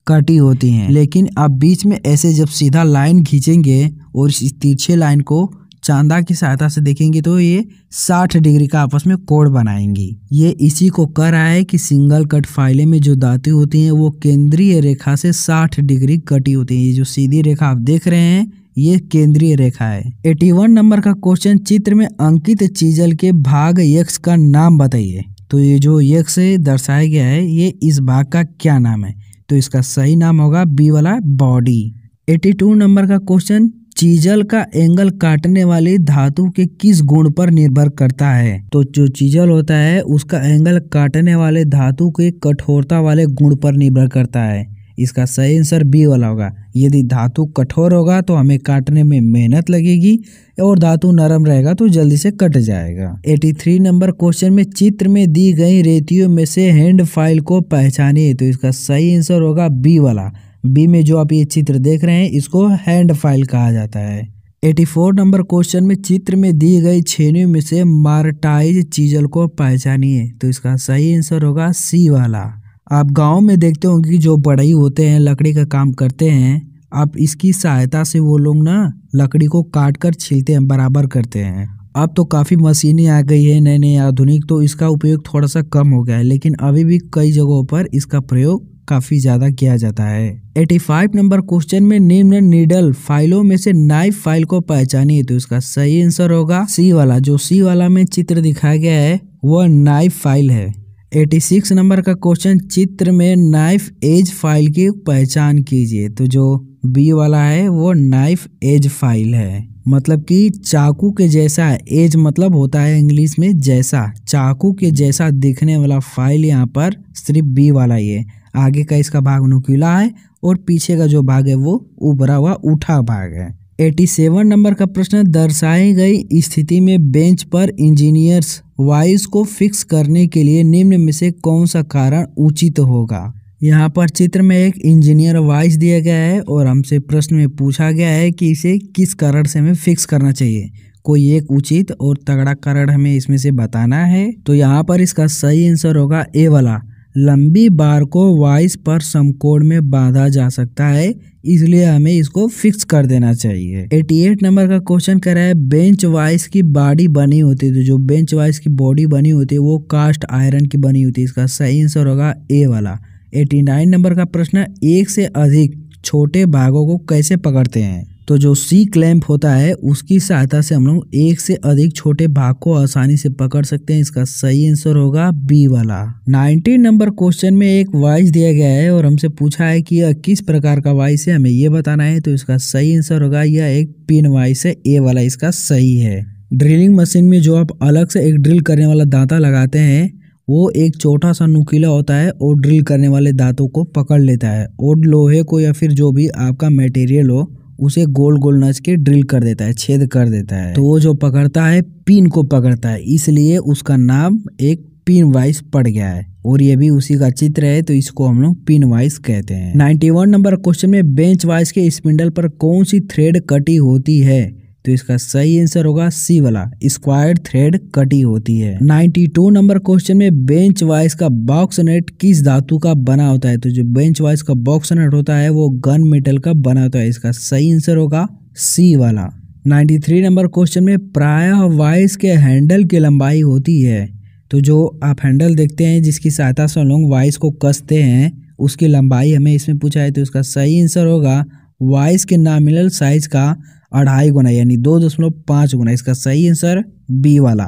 कटी होती हैं, लेकिन आप बीच में ऐसे जब सीधा लाइन खींचेंगे और इस तिरछे लाइन को चांदा की सहायता से देखेंगे तो ये 60 डिग्री का आपस में कोण बनाएंगी। ये इसी को कह रहा है कि सिंगल कट फाइलें में जो दांतें होती हैं वो केंद्रीय रेखा से 60 डिग्री कटी होती हैं। ये जो सीधी रेखा आप देख रहे हैं ये केंद्रीय रेखा है। 81 नंबर का क्वेश्चन, चित्र में अंकित चीजल के भाग यक्ष का नाम बताइए। तो ये जो यक्ष दर्शाया गया है ये इस भाग का क्या नाम है, तो इसका सही नाम होगा बी वाला बॉडी। 82 नंबर का क्वेश्चन, चीजल का एंगल काटने वाली धातु के किस गुण पर निर्भर करता है। तो जो चीजल होता है उसका एंगल काटने वाले धातु के कठोरता वाले गुण पर निर्भर करता है। इसका सही आंसर बी वाला होगा। यदि धातु कठोर होगा तो हमें काटने में मेहनत लगेगी और धातु नरम रहेगा तो जल्दी से कट जाएगा। 83 नंबर क्वेश्चन में, चित्र में दी गई रेतियों में से हैंड फाइल को पहचानिए। तो इसका सही आंसर होगा बी वाला। बी में जो आप ये चित्र देख रहे हैं इसको हैंड फाइल कहा जाता है। 84 नंबर क्वेश्चन में, चित्र में दी गई छेनियों में से मार्टाइज चीजल को पहचानिए। तो इसका सही आंसर होगा सी वाला। आप गांव में देखते होंगे कि जो बढ़ई होते हैं लकड़ी का काम करते हैं, आप इसकी सहायता से वो लोग ना लकड़ी को काट कर छीलते हैं, बराबर करते हैं। अब तो काफ़ी मशीनें आ गई है नए नए आधुनिक, तो इसका उपयोग थोड़ा सा कम हो गया है, लेकिन अभी भी कई जगहों पर इसका प्रयोग काफ़ी ज़्यादा किया जाता है। 85 नंबर क्वेश्चन में, निम्न नीडल फाइलों में से नाइफ फाइल को पहचानिए। तो इसका सही आंसर होगा सी वाला। जो सी वाला में चित्र दिखाया गया है वह नाइफ फाइल है। 86 नंबर का क्वेश्चन, चित्र में नाइफ एज फाइल की पहचान कीजिए। तो जो बी वाला है वो नाइफ एज फाइल है, मतलब कि चाकू के जैसा। एज मतलब होता है इंग्लिश में जैसा, चाकू के जैसा दिखने वाला फाइल यहाँ पर सिर्फ बी वाला ही है। आगे का इसका भाग नुकीला है और पीछे का जो भाग है वो उभरा हुआ उठा भाग है। 87 नंबर का प्रश्न, दर्शाई गई स्थिति में बेंच पर इंजीनियर्स वाइस को फिक्स करने के लिए निम्न में से कौन सा कारण उचित होगा। यहाँ पर चित्र में एक इंजीनियर वाइस दिया गया है और हमसे प्रश्न में पूछा गया है कि इसे किस कारण से हमें फिक्स करना चाहिए। कोई एक उचित और तगड़ा कारण हमें इसमें से बताना है। तो यहाँ पर इसका सही आंसर होगा ए वाला। लंबी बार को वाइस पर समकोण में बांधा जा सकता है, इसलिए हमें इसको फिक्स कर देना चाहिए। 88 नंबर का क्वेश्चन कह रहा है, बेंच वाइस की बॉडी बनी होती है। तो जो बेंच वाइस की बॉडी बनी होती है वो कास्ट आयरन की बनी होती है। इसका सही आंसर होगा ए वाला। 89 नंबर का प्रश्न, एक से अधिक छोटे भागों को कैसे पकड़ते हैं। तो जो सी क्लैंप होता है उसकी सहायता से हम लोग एक से अधिक छोटे भाग को आसानी से पकड़ सकते हैं। इसका सही आंसर होगा बी वाला। 90 नंबर क्वेश्चन में एक वाइस दिया गया है और हमसे पूछा है कि यह किस प्रकार का वाइस है, हमें ये बताना है। तो इसका सही आंसर होगा यह एक पिन वाइस है, ए वाला इसका सही है। ड्रिलिंग मशीन में जो आप अलग से एक ड्रिल करने वाला दांता लगाते हैं वो एक छोटा सा नुकीला होता है और ड्रिल करने वाले दांतों को पकड़ लेता है और लोहे को या फिर जो भी आपका मटेरियल हो उसे गोल गोल नच के ड्रिल कर देता है, छेद कर देता है। तो वो जो पकड़ता है पिन को पकड़ता है, इसलिए उसका नाम एक पिन वाइस पड़ गया है और ये भी उसी का चित्र है, तो इसको हम लोग पिन वाइस कहते हैं। 91 नंबर क्वेश्चन में, बेंच वाइस के स्पिंडल पर कौन सी थ्रेड कटी होती है। तो इसका सही आंसर होगा सी वाला, स्क्वायर थ्रेड कटी होती है। 92 नंबर क्वेश्चन में, बेंच वाइस का बॉक्स नट किस धातु का बना होता है। तो जो बेंच वाइस का बॉक्स नट होता है वो गन मेटल का बना होता है। इसका सही आंसर होगा सी वाला। 93 नंबर क्वेश्चन में, प्रायः वाइस के हैंडल की लंबाई होती है। तो जो आप हैंडल देखते हैं जिसकी सहायता से हम लोग वाइस को कसते हैं उसकी लंबाई हमें इसमें पूछा है। तो इसका सही आंसर होगा वाइस के नॉमिनल साइज का 2.5 गुना यानी 2.5 गुना। इसका सही आंसर बी वाला।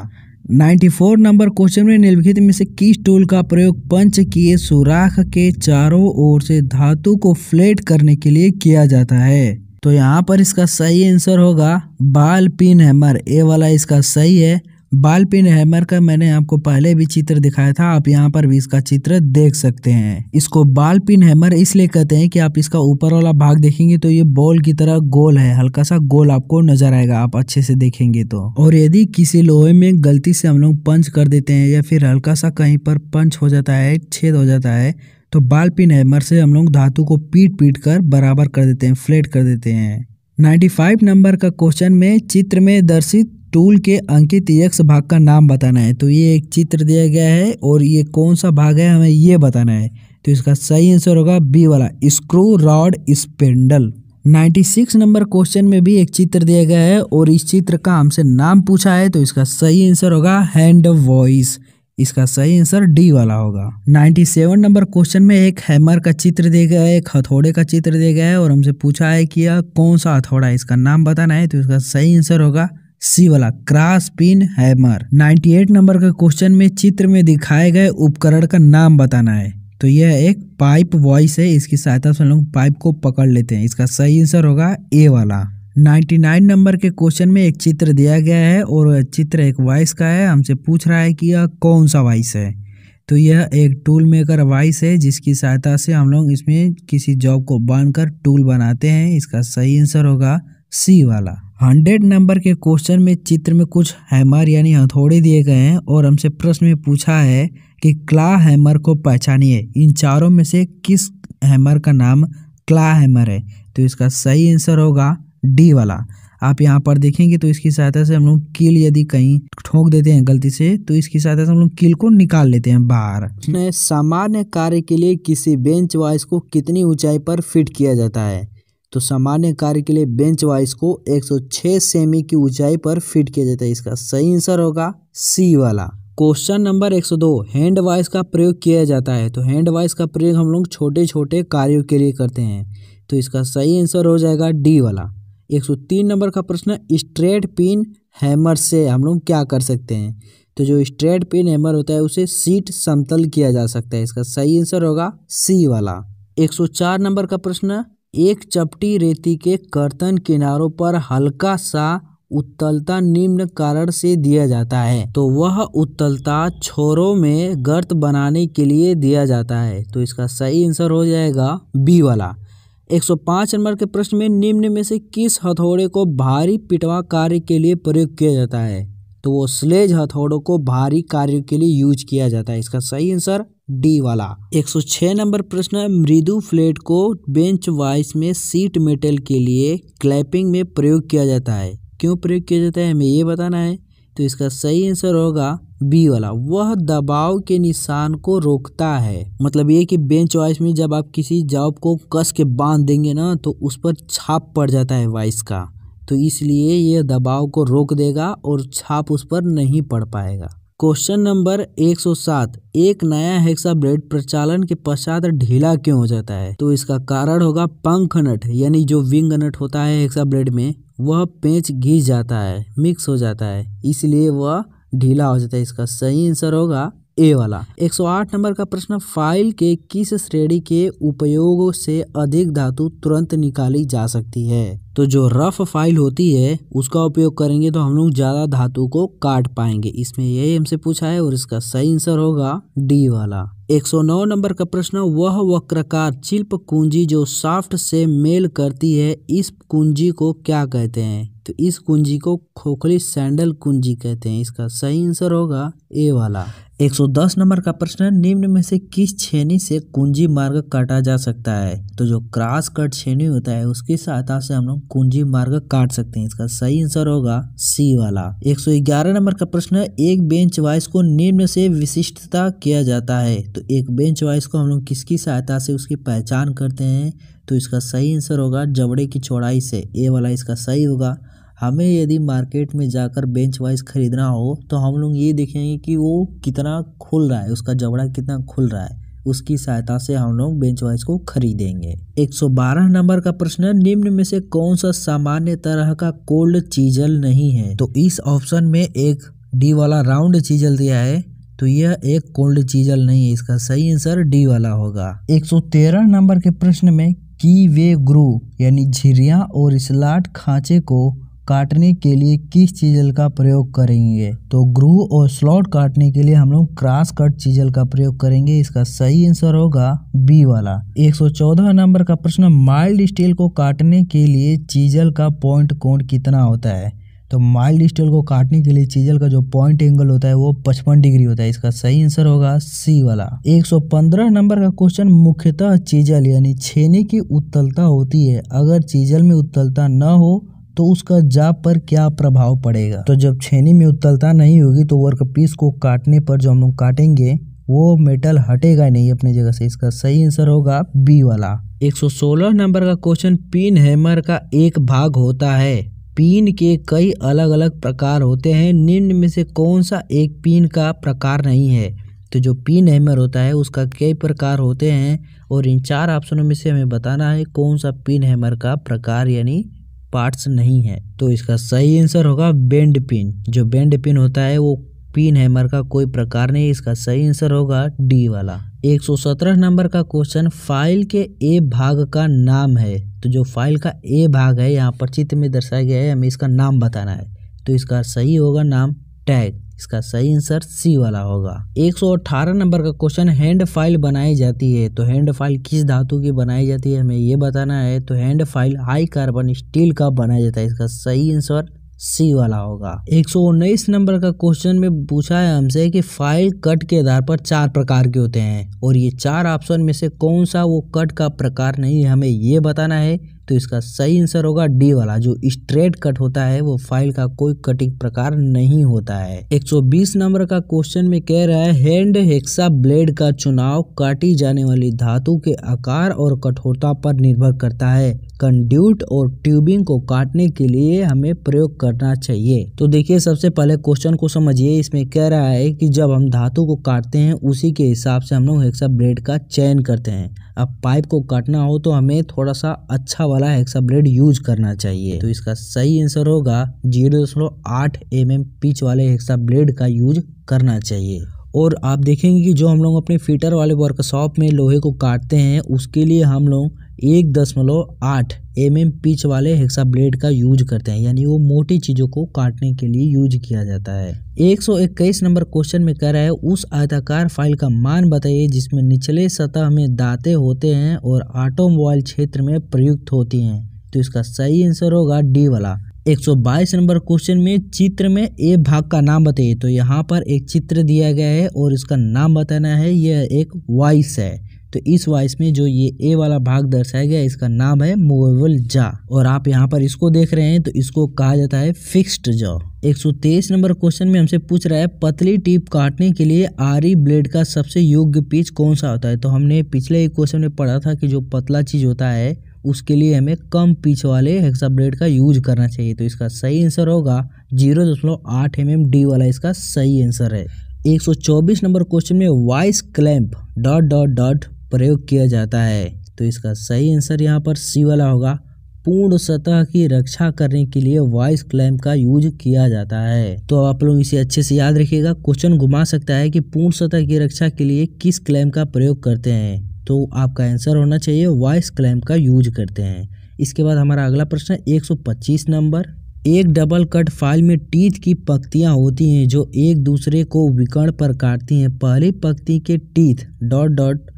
94 नंबर क्वेश्चन में, निम्नलिखित में से किस टूल का प्रयोग पंच किए सुराख के चारों ओर से धातु को फ्लैट करने के लिए किया जाता है। तो यहाँ पर इसका सही आंसर होगा बॉल पिन हैमर, ए वाला इसका सही है। बॉल पिन हैमर का मैंने आपको पहले भी चित्र दिखाया था, आप यहाँ पर भी इसका चित्र देख सकते हैं। इसको बॉल पिन हैमर इसलिए कहते हैं कि आप इसका ऊपर वाला भाग देखेंगे तो ये बॉल की तरह गोल है, हल्का सा गोल आपको नजर आएगा आप अच्छे से देखेंगे तो। और यदि किसी लोहे में गलती से हम लोग पंच कर देते हैं या फिर हल्का सा कहीं पर पंच हो जाता है, छेद हो जाता है, तो बॉल पिन हैमर से हम लोग धातु को पीट पीट कर बराबर कर देते हैं, फ्लैट कर देते हैं। 95 नंबर का क्वेश्चन में चित्र में दर्शित टूल के अंकित x भाग का नाम बताना है। तो ये एक चित्र दिया गया है और ये कौन सा भाग है हमें ये बताना है। तो इसका सही आंसर होगा बी वाला, screw rod spindle. 96 number question में भी एक चित्र दिया गया है और इस चित्र का हमसे नाम पूछा है। तो इसका सही आंसर होगा हैंड वॉइस, इसका सही आंसर डी वाला होगा। 97 नंबर क्वेश्चन में एक हैमर का चित्र दिया गया है, एक हथौड़े का चित्र दिया गया है और हमसे पूछा है कि यह कौन सा हथौड़ा है, इसका नाम बताना है। तो इसका सही आंसर होगा सी वाला, क्रॉस पिन हैमर। 98 नंबर का क्वेश्चन में चित्र में दिखाए गए उपकरण का नाम बताना है। तो यह एक पाइप वॉइस है, इसकी सहायता से हम लोग पाइप को पकड़ लेते हैं, इसका सही आंसर होगा ए वाला। 99 नंबर के क्वेश्चन में एक चित्र दिया गया है और चित्र एक वॉइस का है, हमसे पूछ रहा है कि यह कौन सा वॉइस है। तो यह एक टूल मेकर वॉइस है जिसकी सहायता से हम लोग इसमें किसी जॉब को बांधकर टूल बनाते हैं, इसका सही आंसर होगा सी वाला। 100 नंबर के क्वेश्चन में चित्र में कुछ हैमर यानी हथौड़े दिए गए हैं और हमसे प्रश्न में पूछा है कि क्ला हैमर को पहचानिए, इन चारों में से किस हैमर का नाम क्ला हैमर है। तो इसका सही आंसर होगा डी वाला। आप यहाँ पर देखेंगे तो इसकी सहायता से हम लोग कील यदि कहीं ठोक देते हैं गलती से तो इसकी सहायता से हम लोग कील को निकाल लेते हैं बाहर। सामान्य कार्य के लिए किसी बेंच वॉइस को कितनी ऊंचाई पर फिट किया जाता है। तो सामान्य कार्य के लिए बेंच वॉइस को 106 सेमी की ऊंचाई पर फिट किया जाता है, इसका सही आंसर होगा सी वाला। क्वेश्चन नंबर 102, हैंड वॉइस का प्रयोग किया जाता है। तो हैंड वॉइस का प्रयोग हम लोग छोटे छोटे कार्यों के लिए करते हैं, तो इसका सही आंसर हो जाएगा डी वाला। 103 नंबर का प्रश्न, स्ट्रेट पिन हैमर से हम लोग क्या कर सकते हैं। तो जो स्ट्रेट पिन हैमर होता है उसे सीट समतल किया जा सकता है, इसका सही आंसर होगा सी वाला। 104 नंबर का प्रश्न, एक चपटी रेती के कर्तन किनारों पर हल्का सा उत्तलता निम्न कारण से दिया जाता है। तो वह उत्तलता छोरों में गर्त बनाने के लिए दिया जाता है, तो इसका सही आंसर हो जाएगा बी वाला। 105 नंबर के प्रश्न में निम्न में से किस हथौड़े को भारी पिटवा कार्य के लिए प्रयोग किया जाता है। तो वो स्लेज हथौड़ों को भारी कार्य के लिए यूज किया जाता है, इसका सही आंसर डी वाला। 106 नंबर प्रश्न, मृदु फ्लेट को बेंच वॉइस में सीट मेटल के लिए क्लैपिंग में प्रयोग किया जाता है, क्यों प्रयोग किया जाता है हमें ये बताना है। तो इसका सही आंसर होगा बी वाला, वह दबाव के निशान को रोकता है। मतलब ये कि बेंच वॉइस में जब आप किसी जॉब को कस के बांध देंगे ना तो उस पर छाप पड़ जाता है वॉइस का, तो इसलिए ये दबाव को रोक देगा और छाप उस पर नहीं पड़ पाएगा। क्वेश्चन नंबर 107, एक नया हेक्सा ब्लेड प्रचालन के पश्चात ढीला क्यों हो जाता है। तो इसका कारण होगा पंख नट यानी जो विंग नट होता है हेक्सा ब्लेड में, वह पेंच घिस जाता है, मिक्स हो जाता है, इसलिए वह ढीला हो जाता है, इसका सही आंसर होगा ए वाला। 108 नंबर का प्रश्न, फाइल के किस श्रेणी के उपयोग से अधिक धातु तुरंत निकाली जा सकती है। तो जो रफ फाइल होती है उसका उपयोग करेंगे तो हम लोग ज्यादा धातु को काट पाएंगे, इसमें यही हमसे पूछा है और इसका सही आंसर होगा डी वाला। 109 नंबर का प्रश्न, वह वक्राकार शिल्प कुंजी जो शाफ्ट से मेल करती है, इस कुंजी को क्या कहते हैं। तो इस कुंजी को खोखली सैंडल कुंजी कहते हैं, इसका सही आंसर होगा ए वाला। 110 नंबर का प्रश्न, निम्न में से किस छेनी से कुंजी मार्ग काटा जा सकता है। तो जो क्रॉस कट छेनी होता है उसकी सहायता से हम लोग कुंजी मार्ग काट सकते हैं, इसका सही आंसर होगा सी वाला। 111 नंबर का प्रश्न, एक बेंच वॉइस को निम्न से विशिष्टता किया जाता है। तो एक बेंच वॉइस को हम लोग किसकी सहायता से उसकी पहचान करते हैं। तो इसका सही आंसर होगा जबड़े की चौड़ाई से, ए वाला इसका सही होगा। हमें यदि मार्केट में जाकर बेंच वाइज खरीदना हो तो हम लोग ये देखेंगे कि वो कितना खुल रहा है, उसका जबड़ा कितना खुल रहा है, उसकी सहायता से हम लोग बेंच वाइज को खरीदेंगे। 112 नंबर का प्रश्न, निम्न में से कौन सा सामान्य तरह का कोल्ड चीजल नहीं है। तो इस ऑप्शन में एक डी वाला राउंड चीजल दिया है, तो यह एक कोल्ड चीजल नहीं है, इसका सही आंसर डी वाला होगा। 113 नंबर के प्रश्न में की वे ग्रू यानी झिरिया और स्लॉट खांचे को काटने के लिए किस चीजल का प्रयोग करेंगे? तो ग्रूव और स्लॉट काटने के लिए हम लोग क्रॉस कट चीजल का प्रयोग करेंगे। इसका सही आंसर होगा बी वाला। 114 नंबर का प्रश्न, माइल्ड स्टील को काटने के लिए चीजल का पॉइंट कोण कितना होता है? तो माइल्ड स्टील को काटने के लिए चीजल का जो पॉइंट एंगल होता है वो 55 डिग्री होता है। इसका सही आंसर होगा सी वाला। 115 नंबर का क्वेश्चन, मुख्यतः चीजल यानी छेने की उत्तलता होती है, अगर चीजल में उत्तलता न हो तो उसका जाप पर क्या प्रभाव पड़ेगा? तो जब छेनी में उत्तलता नहीं होगी तो वर्कपीस को काटने पर जो हम लोग काटेंगे वो मेटल हटेगा नहीं अपनी जगह से। इसका सही आंसर होगा बी वाला। 116 नंबर का क्वेश्चन, पिन हैमर का एक भाग होता है। पिन के कई अलग अलग प्रकार होते हैं, निम्न में से कौन सा एक पिन का प्रकार नहीं है? तो जो पिन हैमर होता है उसका कई प्रकार होते हैं और इन 4 ऑप्शनों में से हमें बताना है कौन सा पिन हैमर का प्रकार यानी पार्ट्स नहीं है। तो इसका सही आंसर होगा बेंड पिन। जो बेंड पिन होता है वो पिन हैमर का कोई प्रकार नहीं। इसका सही आंसर होगा डी वाला। 117 नंबर का क्वेश्चन, फाइल के ए भाग का नाम है। तो जो फाइल का ए भाग है यहाँ पर चित्र में दर्शाया गया है, हमें इसका नाम बताना है। तो इसका सही होगा नाम टैग। इसका सही आंसर सी वाला होगा। 118 नंबर का क्वेश्चन, हैंड फाइल बनाई जाती है। तो हैंड फाइल किस धातु की बनाई जाती है हमें ये बताना है। तो hand file high carbon steel का बनाया जाता है। इसका सही आंसर सी वाला होगा। 119 नंबर का क्वेश्चन में पूछा है हमसे कि फाइल कट के आधार पर 4 प्रकार के होते हैं और ये 4 ऑप्शन में से कौन सा वो कट का प्रकार नहीं है हमें ये बताना है। तो इसका सही आंसर होगा डी वाला। जो स्ट्रेट कट होता है वो फाइल का कोई कटिंग प्रकार नहीं होता है। 120 नंबर का क्वेश्चन में कह रहा है, हैंड हेक्सा ब्लेड का चुनाव काटी जाने वाली धातु के आकार और कठोरता पर निर्भर करता है। कंड्यूट और ट्यूबिंग को काटने के लिए हमें प्रयोग करना चाहिए। तो देखिए सबसे पहले क्वेश्चन को समझिए। इसमें कह रहा है कि जब हम धातु को काटते हैं उसी के हिसाब से हम लोग हेक्सा ब्लेड का चयन करते हैं। अब पाइप को काटना हो तो हमें थोड़ा सा अच्छा वाला हेक्सा ब्लेड यूज करना चाहिए। तो इसका सही आंसर होगा 0.8 mm पिच वाले हेक्सा ब्लेड का यूज करना चाहिए। और आप देखेंगे कि जो हम लोग अपने फीटर वाले वर्कशॉप में लोहे को काटते हैं उसके लिए हम लोग 1.8 mm पिच वाले हेक्सा ब्लेड का यूज करते हैं, यानी वो मोटी चीजों को काटने के लिए यूज किया जाता है। 121 नंबर क्वेश्चन में कह रहा है, उस आयताकार फाइल का मान बताइए जिसमें निचले सतह में दांते होते हैं और ऑटोमोबाइल क्षेत्र में प्रयुक्त होती हैं। तो इसका सही आंसर होगा डी वाला। 122 नंबर क्वेश्चन में चित्र में ए भाग का नाम बताइए। तो यहाँ पर एक चित्र दिया गया है और इसका नाम बताना है। यह एक वॉइस है। तो इस वॉइस में जो ये ए वाला भाग दर्शाया गया इसका नाम है मूवेबल जॉ और आप यहाँ पर इसको देख रहे हैं तो इसको कहा जाता है फिक्स्ड जॉ। 123 नंबर क्वेश्चन में हमसे पूछ रहा है, पतली टिप काटने के लिए आरी ब्लेड का सबसे योग्य पिच कौन सा होता है? तो हमने पिछले एक क्वेश्चन में पढ़ा था कि जो पतला चीज होता है उसके लिए हमें कम पिच वाले हेक्सा ब्लेड का यूज करना चाहिए। तो इसका सही आंसर होगा 0.8 mm डी वाला इसका सही आंसर है। 124 नंबर क्वेश्चन में वॉइस क्लैंप ... प्रयोग किया जाता है। तो इसका सही आंसर यहाँ पर सी वाला होगा। पूर्ण सतह की रक्षा करने के लिए वॉइस क्लैंप का यूज किया जाता है। तो आप लोग इसे अच्छे से याद रखिएगा। क्वेश्चन घुमा सकता है कि पूर्ण सतह की रक्षा के लिए किस क्लैंप का प्रयोग करते हैं, तो आपका आंसर होना चाहिए वॉइस क्लैंप का यूज करते हैं। इसके बाद हमारा अगला प्रश्न 125 नंबर, एक डबल कट फाइल में टीथ की पंक्तियां होती हैं जो एक दूसरे को विकर्ण पर काटती हैं। पहली पंक्ति के टीथ ...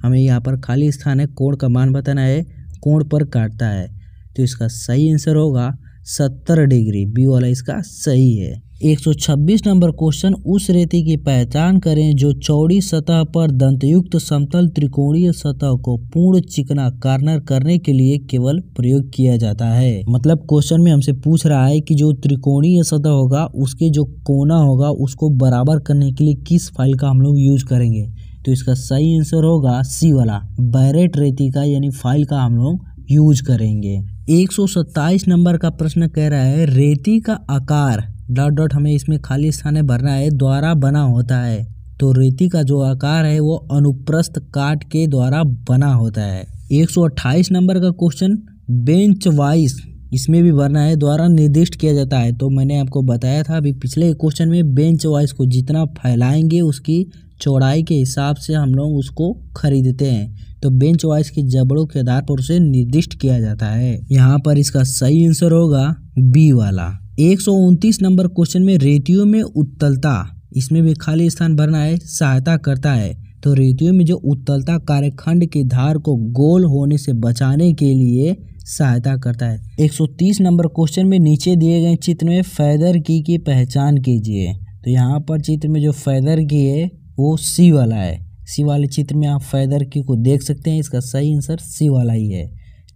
हमें यहाँ पर खाली स्थान है, कोण का मान बताना है, कोण पर काटता है। तो इसका सही आंसर होगा 70 डिग्री। बी वाला इसका सही है। 126 नंबर क्वेश्चन, उस रेती की पहचान करें जो चौड़ी सतह पर दंतयुक्त समतल त्रिकोणीय सतह को पूर्ण चिकना कार्नर करने के लिए केवल प्रयोग किया जाता है। मतलब क्वेश्चन में हमसे पूछ रहा है कि जो त्रिकोणीय सतह होगा उसके जो कोना होगा उसको बराबर करने के लिए किस फाइल का हम लोग यूज करेंगे। तो इसका सही आंसर होगा सी वाला, बैरेट रेती का यानी फाइल का हम लोग यूज करेंगे। 127 नंबर का प्रश्न कह रहा है, रेती का आकार ... हमें इसमें खाली स्थान भरना है, द्वारा बना होता है। तो रेती का जो आकार है वो अनुप्रस्थ काट के द्वारा बना होता है। 128 नंबर का क्वेश्चन, बेंच वाइज इसमें भी भरना है, द्वारा निर्दिष्ट किया जाता है। तो मैंने आपको बताया था अभी पिछले क्वेश्चन में, बेंच वाइज को जितना फैलाएंगे उसकी चौड़ाई के हिसाब से हम लोग उसको खरीदते हैं। तो बेंच वाइज की जबड़ों के आधार पर उसे निर्दिष्ट किया जाता है। यहाँ पर इसका सही आंसर होगा बी वाला। 129 नंबर क्वेश्चन में रेतियों में उत्तलता, इसमें भी खाली स्थान भरना है, सहायता करता है। तो रेतियों में जो उत्तलता कार्यखंड की धार को गोल होने से बचाने के लिए सहायता करता है। 130 नंबर क्वेश्चन में नीचे दिए गए चित्र में फेदर की पहचान कीजिए। तो यहाँ पर चित्र में जो फेदर की है वो सी वाला है। सी वाले चित्र में आप फेदर की को देख सकते हैं। इसका सही आंसर सी वाला ही है।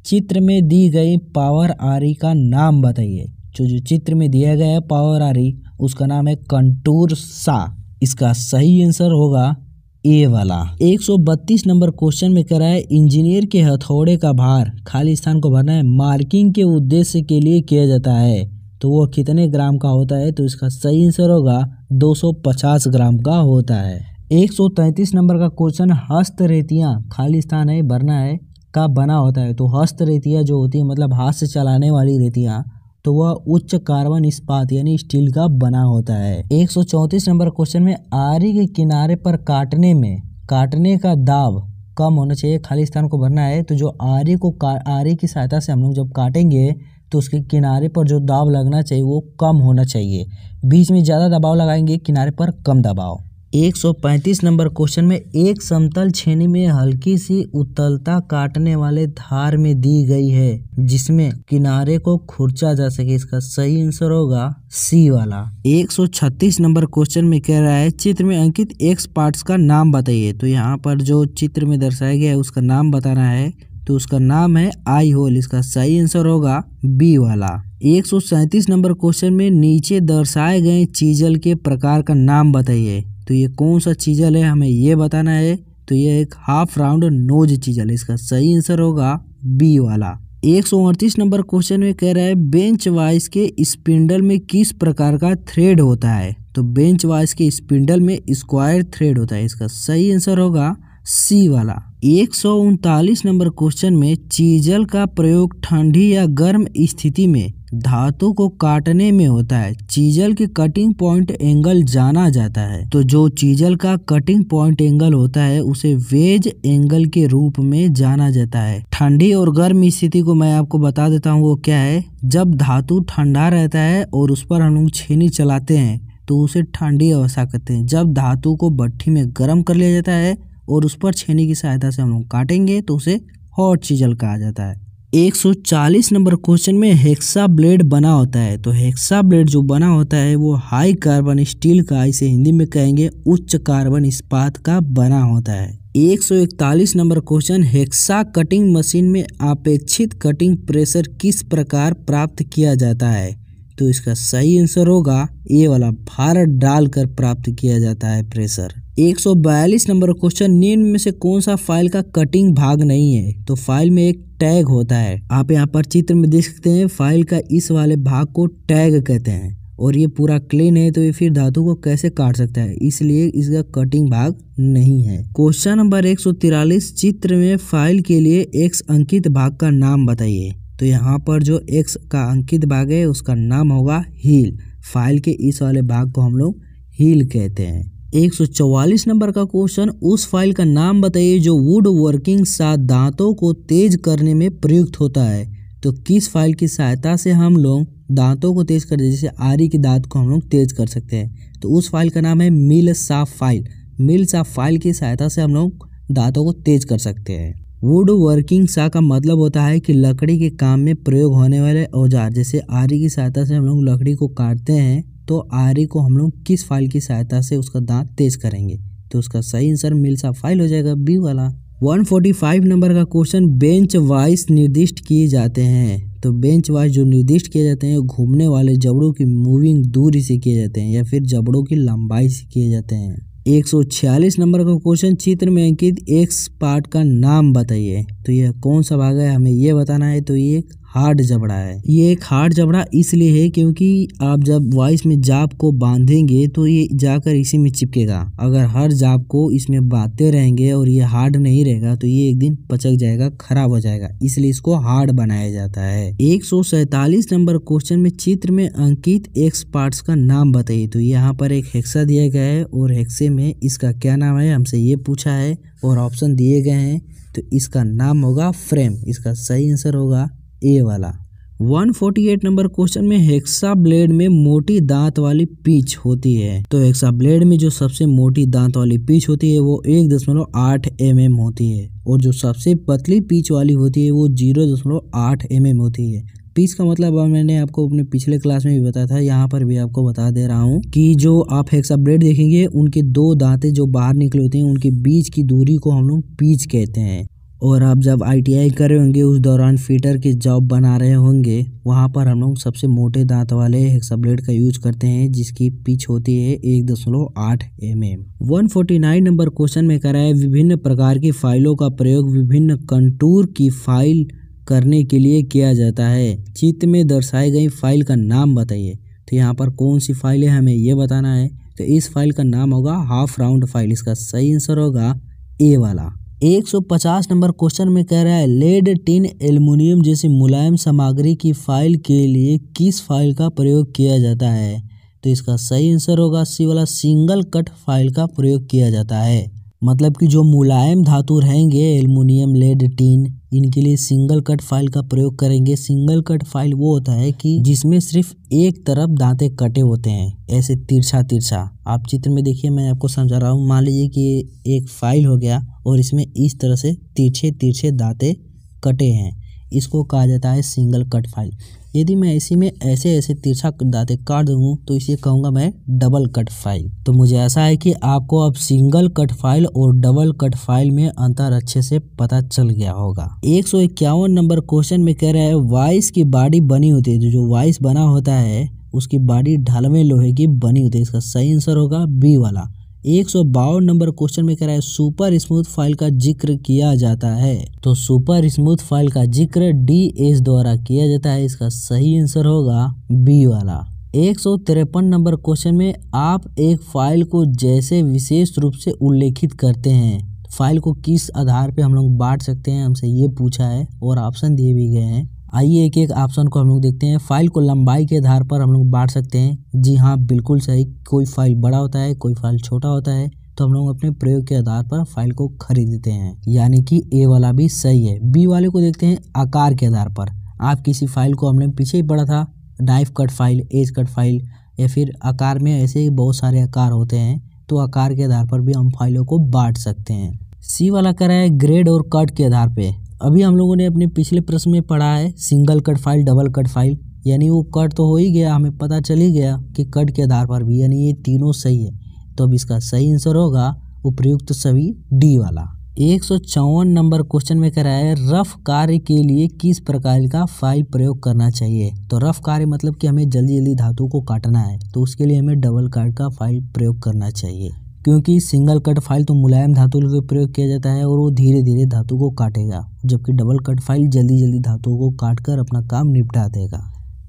चित्र में दी गई पावर आरी का नाम बताइए। जो चित्र में दिया गया है पावर आरी, उसका नाम है कंटूर सा। इसका सही आंसर होगा ए वाला। 132 नंबर क्वेश्चन में कह रहा है इंजीनियर के हथौड़े का भार, खाली स्थान को भरना है, मार्किंग के उद्देश्य के लिए किया जाता है। तो वो कितने ग्राम का होता है? तो इसका सही आंसर होगा 250 ग्राम का होता है। 133 नंबर का क्वेश्चन हस्तरेतियाँ, खाली स्थान है भरना है, का बना होता है। तो हस्तरेतियाँ जो होती है मतलब हाथ से चलाने वाली रेतियाँ, तो वह उच्च कार्बन इस्पात यानी स्टील का बना होता है। 134 नंबर क्वेश्चन में आरी के किनारे पर काटने का दाब कम होना चाहिए, खाली स्थान को भरना है। तो जो आरी की सहायता से हम लोग जब काटेंगे तो उसके किनारे पर जो दाब लगना चाहिए वो कम होना चाहिए। बीच में ज़्यादा दबाव लगाएंगे, किनारे पर कम दबाव। 135 नंबर क्वेश्चन में एक समतल छेनी में हल्की सी उत्तलता काटने वाले धार में दी गई है जिसमें किनारे को खुरचा जा सके। इसका सही आंसर होगा सी वाला। 136 नंबर क्वेश्चन में कह रहा है चित्र में अंकित एक्स पार्ट्स का नाम बताइए। तो यहाँ पर जो चित्र में दर्शाया गया है उसका नाम बताना है। तो उसका नाम है आई होल। इसका सही आंसर होगा बी वाला। 137 नंबर क्वेश्चन में नीचे दर्शाए गए चीजल के प्रकार का नाम बताइए। तो ये कौन सा चीजल है हमें ये बताना है। तो ये एक हाफ राउंड नोज चीजल है। इसका सही आंसर होगा बी वाला। 138 नंबर क्वेश्चन में कह रहा है बेंच वाइज के स्पिंडल में किस प्रकार का थ्रेड होता है। तो बेंच वाइज के स्पिंडल में स्क्वायर थ्रेड होता है। इसका सही आंसर होगा सी वाला। 139 नंबर क्वेश्चन में चीजल का प्रयोग ठंडी या गर्म स्थिति में धातु को काटने में होता है। चीजल के कटिंग पॉइंट एंगल जाना जाता है। तो जो चीजल का कटिंग पॉइंट एंगल होता है उसे वेज एंगल के रूप में जाना जाता है। ठंडी और गर्म स्थिति को मैं आपको बता देता हूँ वो क्या है। जब धातु ठंडा रहता है और उस पर हम लोग छेनी चलाते हैं तो उसे ठंडी अवस्था कहते हैं। जब धातु को भट्ठी में गर्म कर लिया जाता है और उस पर छेनी की सहायता से हम लोग काटेंगे तो उसे हॉट चीजल कहा जाता है। 140 नंबर क्वेश्चन में हेक्सा ब्लेड बना होता है। तो हेक्सा ब्लेड जो बना होता है वो हाई कार्बन स्टील का, इसे हिंदी में कहेंगे उच्च कार्बन इस्पात का बना होता है। 141 number question hexa cutting machine में अपेक्षित कटिंग प्रेशर किस प्रकार प्राप्त किया जाता है। तो इसका सही आंसर होगा ए वाला, भारत डालकर प्राप्त किया जाता है प्रेशर। 142 नंबर क्वेश्चन निम्न में से कौन सा फाइल का कटिंग भाग नहीं है। तो फाइल में एक टैग होता है। आप यहाँ पर चित्र में देख सकते हैं फाइल का इस वाले भाग को टैग कहते हैं और ये पूरा क्लीन है तो ये फिर धातु को कैसे काट सकता है, इसलिए इसका कटिंग भाग नहीं है। क्वेश्चन नंबर 143 चित्र में फाइल के लिए एक्स अंकित भाग का नाम बताइए। तो यहाँ पर जो एक्स का अंकित भाग है उसका नाम होगा हील। फाइल के इस वाले भाग को हम लोग हील कहते हैं। 144 नंबर का क्वेश्चन उस फाइल का नाम बताइए जो वुड वर्किंग साथ दांतों को तेज करने में प्रयुक्त होता है। तो किस फाइल की सहायता से हम लोग दांतों को तेज करते हैं, जैसे आरी के दांत को हम लोग तेज कर सकते हैं। तो उस फाइल का नाम है मिल साफ फाइल। मिल साफ फाइल की सहायता से हम लोग दांतों को तेज कर सकते हैं। वुड वर्किंग सा का मतलब होता है कि लकड़ी के काम में प्रयोग होने वाले औजार, जैसे आरी की सहायता से हम लोग लकड़ी को काटते हैं तो आरी को हम लोग किस फाइल की सहायता से उसका दांत तेज करेंगे। तो उसका सही आंसर मिल सा फाइल हो जाएगा, बी वाला। 145 नंबर का क्वेश्चन बेंच वाइज निर्दिष्ट किए जाते हैं। तो बेंच वाइज जो निर्दिष्ट किए जाते हैं घूमने वाले जबड़ों की मूविंग दूरी से किए जाते हैं या फिर जबड़ों की लंबाई से किए जाते हैं। 146 नंबर का क्वेश्चन चित्र में अंकित एक्स पार्ट का नाम बताइए। तो यह कौन सा भाग है हमें ये बताना है। तो ये एक हार्ड जबड़ा है। ये एक हार्ड जबड़ा इसलिए है क्योंकि आप जब वॉइस में जाप को बांधेंगे तो ये जाकर इसी में चिपकेगा। अगर हर जाप को इसमें बांधते रहेंगे और ये हार्ड नहीं रहेगा तो ये एक दिन पचक जाएगा, खराब हो जाएगा, इसलिए इसको हार्ड बनाया जाता है। 147 नंबर क्वेश्चन में चित्र में अंकित एक्स पार्ट्स का नाम बताइए। तो यहाँ पर एक हेक्सा दिया गया है और हेक्से में इसका क्या नाम है हमसे ये पूछा है और ऑप्शन दिए गए हैं। तो इसका नाम होगा फ्रेम। इसका सही आंसर होगा ए वाला। 148 नंबर क्वेश्चन में हेक्सा ब्लेड में मोटी दांत वाली पीच होती है। तो हेक्सा ब्लेड में जो सबसे मोटी दांत वाली पीच होती है वो 1.8 mm होती है और जो सबसे पतली पीच वाली होती है वो 0.8 mm होती है। पीच का मतलब मैंने आपको अपने पिछले क्लास में भी बताया था, यहाँ पर भी आपको बता दे रहा हूँ कि जो आप हेक्सा ब्लेड देखेंगे उनके दो दांतें जो बाहर निकले होते हैं उनके बीच की दूरी को हम लोग पीच कहते हैं। और आप जब ITI कर रहे होंगे उस दौरान फिटर की जॉब बना रहे होंगे, वहाँ पर हम लोग सबसे मोटे दांत वाले हेक्सा ब्लेड का यूज करते हैं जिसकी पिच होती है 1.8 mm। 149 नंबर क्वेश्चन में कह रहा है विभिन्न प्रकार की फाइलों का प्रयोग विभिन्न कंटूर की फाइल करने के लिए किया जाता है। चित्र में दर्शाई गई फाइल का नाम बताइए। तो यहाँ पर कौन सी फाइल है हमें ये बताना है। तो इस फाइल का नाम होगा हाफ राउंड फाइल। इसका सही आंसर होगा ए वाला। 150 नंबर क्वेश्चन में कह रहा है लेड, टिन, एल्युमिनियम जैसी मुलायम सामग्री की फाइल के लिए किस फाइल का प्रयोग किया जाता है। तो इसका सही आंसर होगा सी वाला, सिंगल कट फाइल का प्रयोग किया जाता है। मतलब कि जो मुलायम धातु रहेंगे एल्युमिनियम, लेड, टिन, इनके लिए सिंगल कट फाइल का प्रयोग करेंगे। सिंगल कट फाइल वो होता है कि जिसमें सिर्फ एक तरफ दांते कटे होते हैं, ऐसे तिरछा तिरछा। आप चित्र में देखिए, मैं आपको समझा रहा हूँ। मान लीजिए कि एक फाइल हो गया और इसमें इस तरह से तिरछे तिरछे दांते कटे हैं, इसको कहा जाता है सिंगल कट फाइल। यदि मैं इसी में ऐसे ऐसे तिरछा दांते काट दूँ तो इसे कहूँगा मैं डबल कट फाइल। तो मुझे ऐसा है कि आपको अब सिंगल कट फाइल और डबल कट फाइल में अंतर अच्छे से पता चल गया होगा। 151 नंबर क्वेश्चन में कह रहा है वाइस की बॉडी बनी होती है। जो वाइस बना होता है उसकी बॉडी ढलवे लोहे की बनी होती है। इसका सही आंसर होगा बी वाला। 152 नंबर क्वेश्चन में कह रहा है सुपर स्मूथ फाइल का जिक्र किया जाता है। तो सुपर स्मूथ फाइल का जिक्र DS द्वारा किया जाता है। इसका सही आंसर होगा बी वाला। 153 नंबर क्वेश्चन में आप एक फाइल को जैसे विशेष रूप से उल्लेखित करते हैं, फाइल को किस आधार पे हम लोग बांट सकते हैं, हमसे ये पूछा है और ऑप्शन दिए भी गए हैं। आइए एक एक ऑप्शन को हम लोग देखते हैं। फाइल को लंबाई के आधार पर हम लोग बांट सकते हैं। जी हाँ, बिल्कुल सही। कोई फाइल बड़ा होता है, कोई फाइल छोटा होता है, तो हम लोग अपने प्रयोग के आधार पर फाइल को खरीदते हैं, यानी कि ए वाला भी सही है। बी वाले को देखते हैं आकार के आधार पर। आप किसी फाइल को, हमने पीछे ही पढ़ा था, knife cut file, edge cut file, या फिर आकार में ऐसे ही बहुत सारे आकार होते हैं, तो आकार के आधार पर भी हम फाइलों को बांट सकते हैं। सी वाला कह रहा है ग्रेड और कट के आधार पे। अभी हम लोगों ने अपने पिछले प्रश्न में पढ़ा है single cut file, double cut file, यानी वो कट तो हो ही गया, हमें पता चल ही गया कि कट के आधार पर भी, यानी ये तीनों सही है। तो अब इसका सही आंसर होगा उपयुक्त सभी डी वाला। 154 नंबर क्वेश्चन में कह रहा है रफ कार्य के लिए किस प्रकार का फाइल प्रयोग करना चाहिए। तो रफ कार्य मतलब कि हमें जल्दी जल्दी धातु को काटना है, तो उसके लिए हमें डबल कट का फाइल प्रयोग करना चाहिए, क्योंकि सिंगल कट फाइल तो मुलायम धातु का प्रयोग किया जाता है और वो धीरे धीरे धातु को काटेगा, जबकि डबल कट फाइल जल्दी जल्दी धातुओं को काटकर अपना काम निपटा देगा।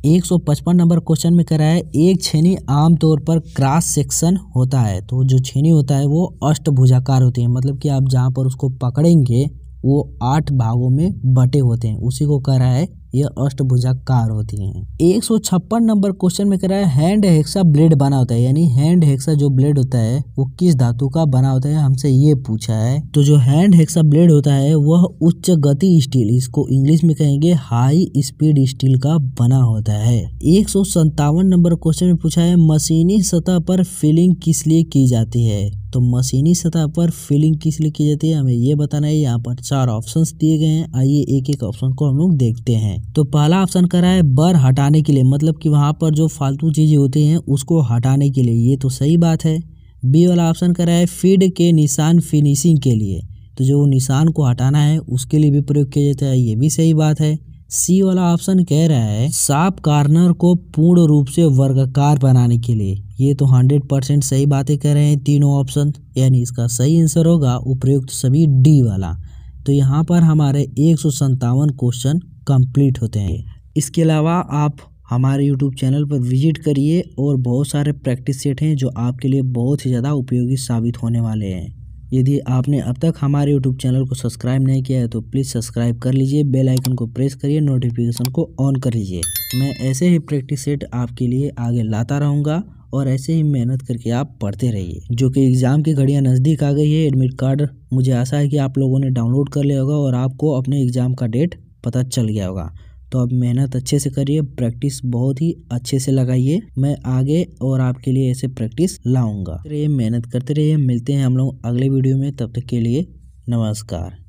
155 नंबर क्वेश्चन में कह रहा है एक छेनी आमतौर पर क्रॉस सेक्शन होता है। तो जो छेनी होता है वो अष्टभुजाकार होती है, मतलब कि आप जहाँ पर उसको पकड़ेंगे वो 8 भागों में बटे होते हैं, उसी को कह रहा है ये अष्टभुजाकार होती हैं। 156 नंबर क्वेश्चन में कह रहा है हैंड हेक्सा ब्लेड बना होता है, यानी हैंड हेक्सा जो ब्लेड होता है वो किस धातु का बना होता है, हमसे ये पूछा है। तो जो हैंड हेक्सा ब्लेड होता है वह उच्च गति स्टील, इसको इंग्लिश में कहेंगे हाई स्पीड स्टील का बना होता है। 157 नंबर क्वेश्चन में पूछा है मशीनी सतह पर फिलिंग किस लिए की जाती है। तो मशीनी सतह पर फिलिंग किस लिए की जाती है, हमें ये बताना है। यहाँ पर 4 ऑप्शंस दिए गए हैं, आइए एक एक ऑप्शन को हम लोग देखते हैं। तो पहला ऑप्शन कर रहा है बर हटाने के लिए, मतलब कि वहाँ पर जो फालतू चीजें होती हैं उसको हटाने के लिए, ये तो सही बात है। बी वाला ऑप्शन कर रहा है फीड के निशान फिनिशिंग के लिए, तो जो निशान को हटाना है उसके लिए भी प्रयोग किया जाता है, ये भी सही बात है। सी वाला ऑप्शन कह रहा है शार्प कॉर्नर को पूर्ण रूप से वर्गाकार बनाने के लिए, ये तो 100% सही बातें कह रहे हैं तीनों ऑप्शन, यानी इसका सही आंसर होगा उपयुक्त सभी डी वाला। तो यहाँ पर हमारे 157 क्वेश्चन कंप्लीट होते हैं। इसके अलावा आप हमारे YouTube चैनल पर विजिट करिए और बहुत सारे प्रैक्टिस सेट हैं जो आपके लिए बहुत ही ज़्यादा उपयोगी साबित होने वाले हैं। यदि आपने अब तक हमारे YouTube चैनल को सब्सक्राइब नहीं किया है तो प्लीज़ सब्सक्राइब कर लीजिए, बेल आइकन को प्रेस करिए, नोटिफिकेशन को ऑन कर लीजिए। मैं ऐसे ही प्रैक्टिस सेट आपके लिए आगे लाता रहूँगा और ऐसे ही मेहनत करके आप पढ़ते रहिए। जो कि एग्ज़ाम की घड़ियाँ नज़दीक आ गई है, एडमिट कार्ड मुझे आशा है कि आप लोगों ने डाउनलोड कर लिया होगा और आपको अपने एग्ज़ाम का डेट पता चल गया होगा। तो अब मेहनत अच्छे से करिए, प्रैक्टिस बहुत ही अच्छे से लगाइए। मैं आगे और आपके लिए ऐसे प्रैक्टिस लाऊंगा। मेहनत करते रहिए। मिलते हैं हम लोग अगले वीडियो में, तब तक के लिए नमस्कार।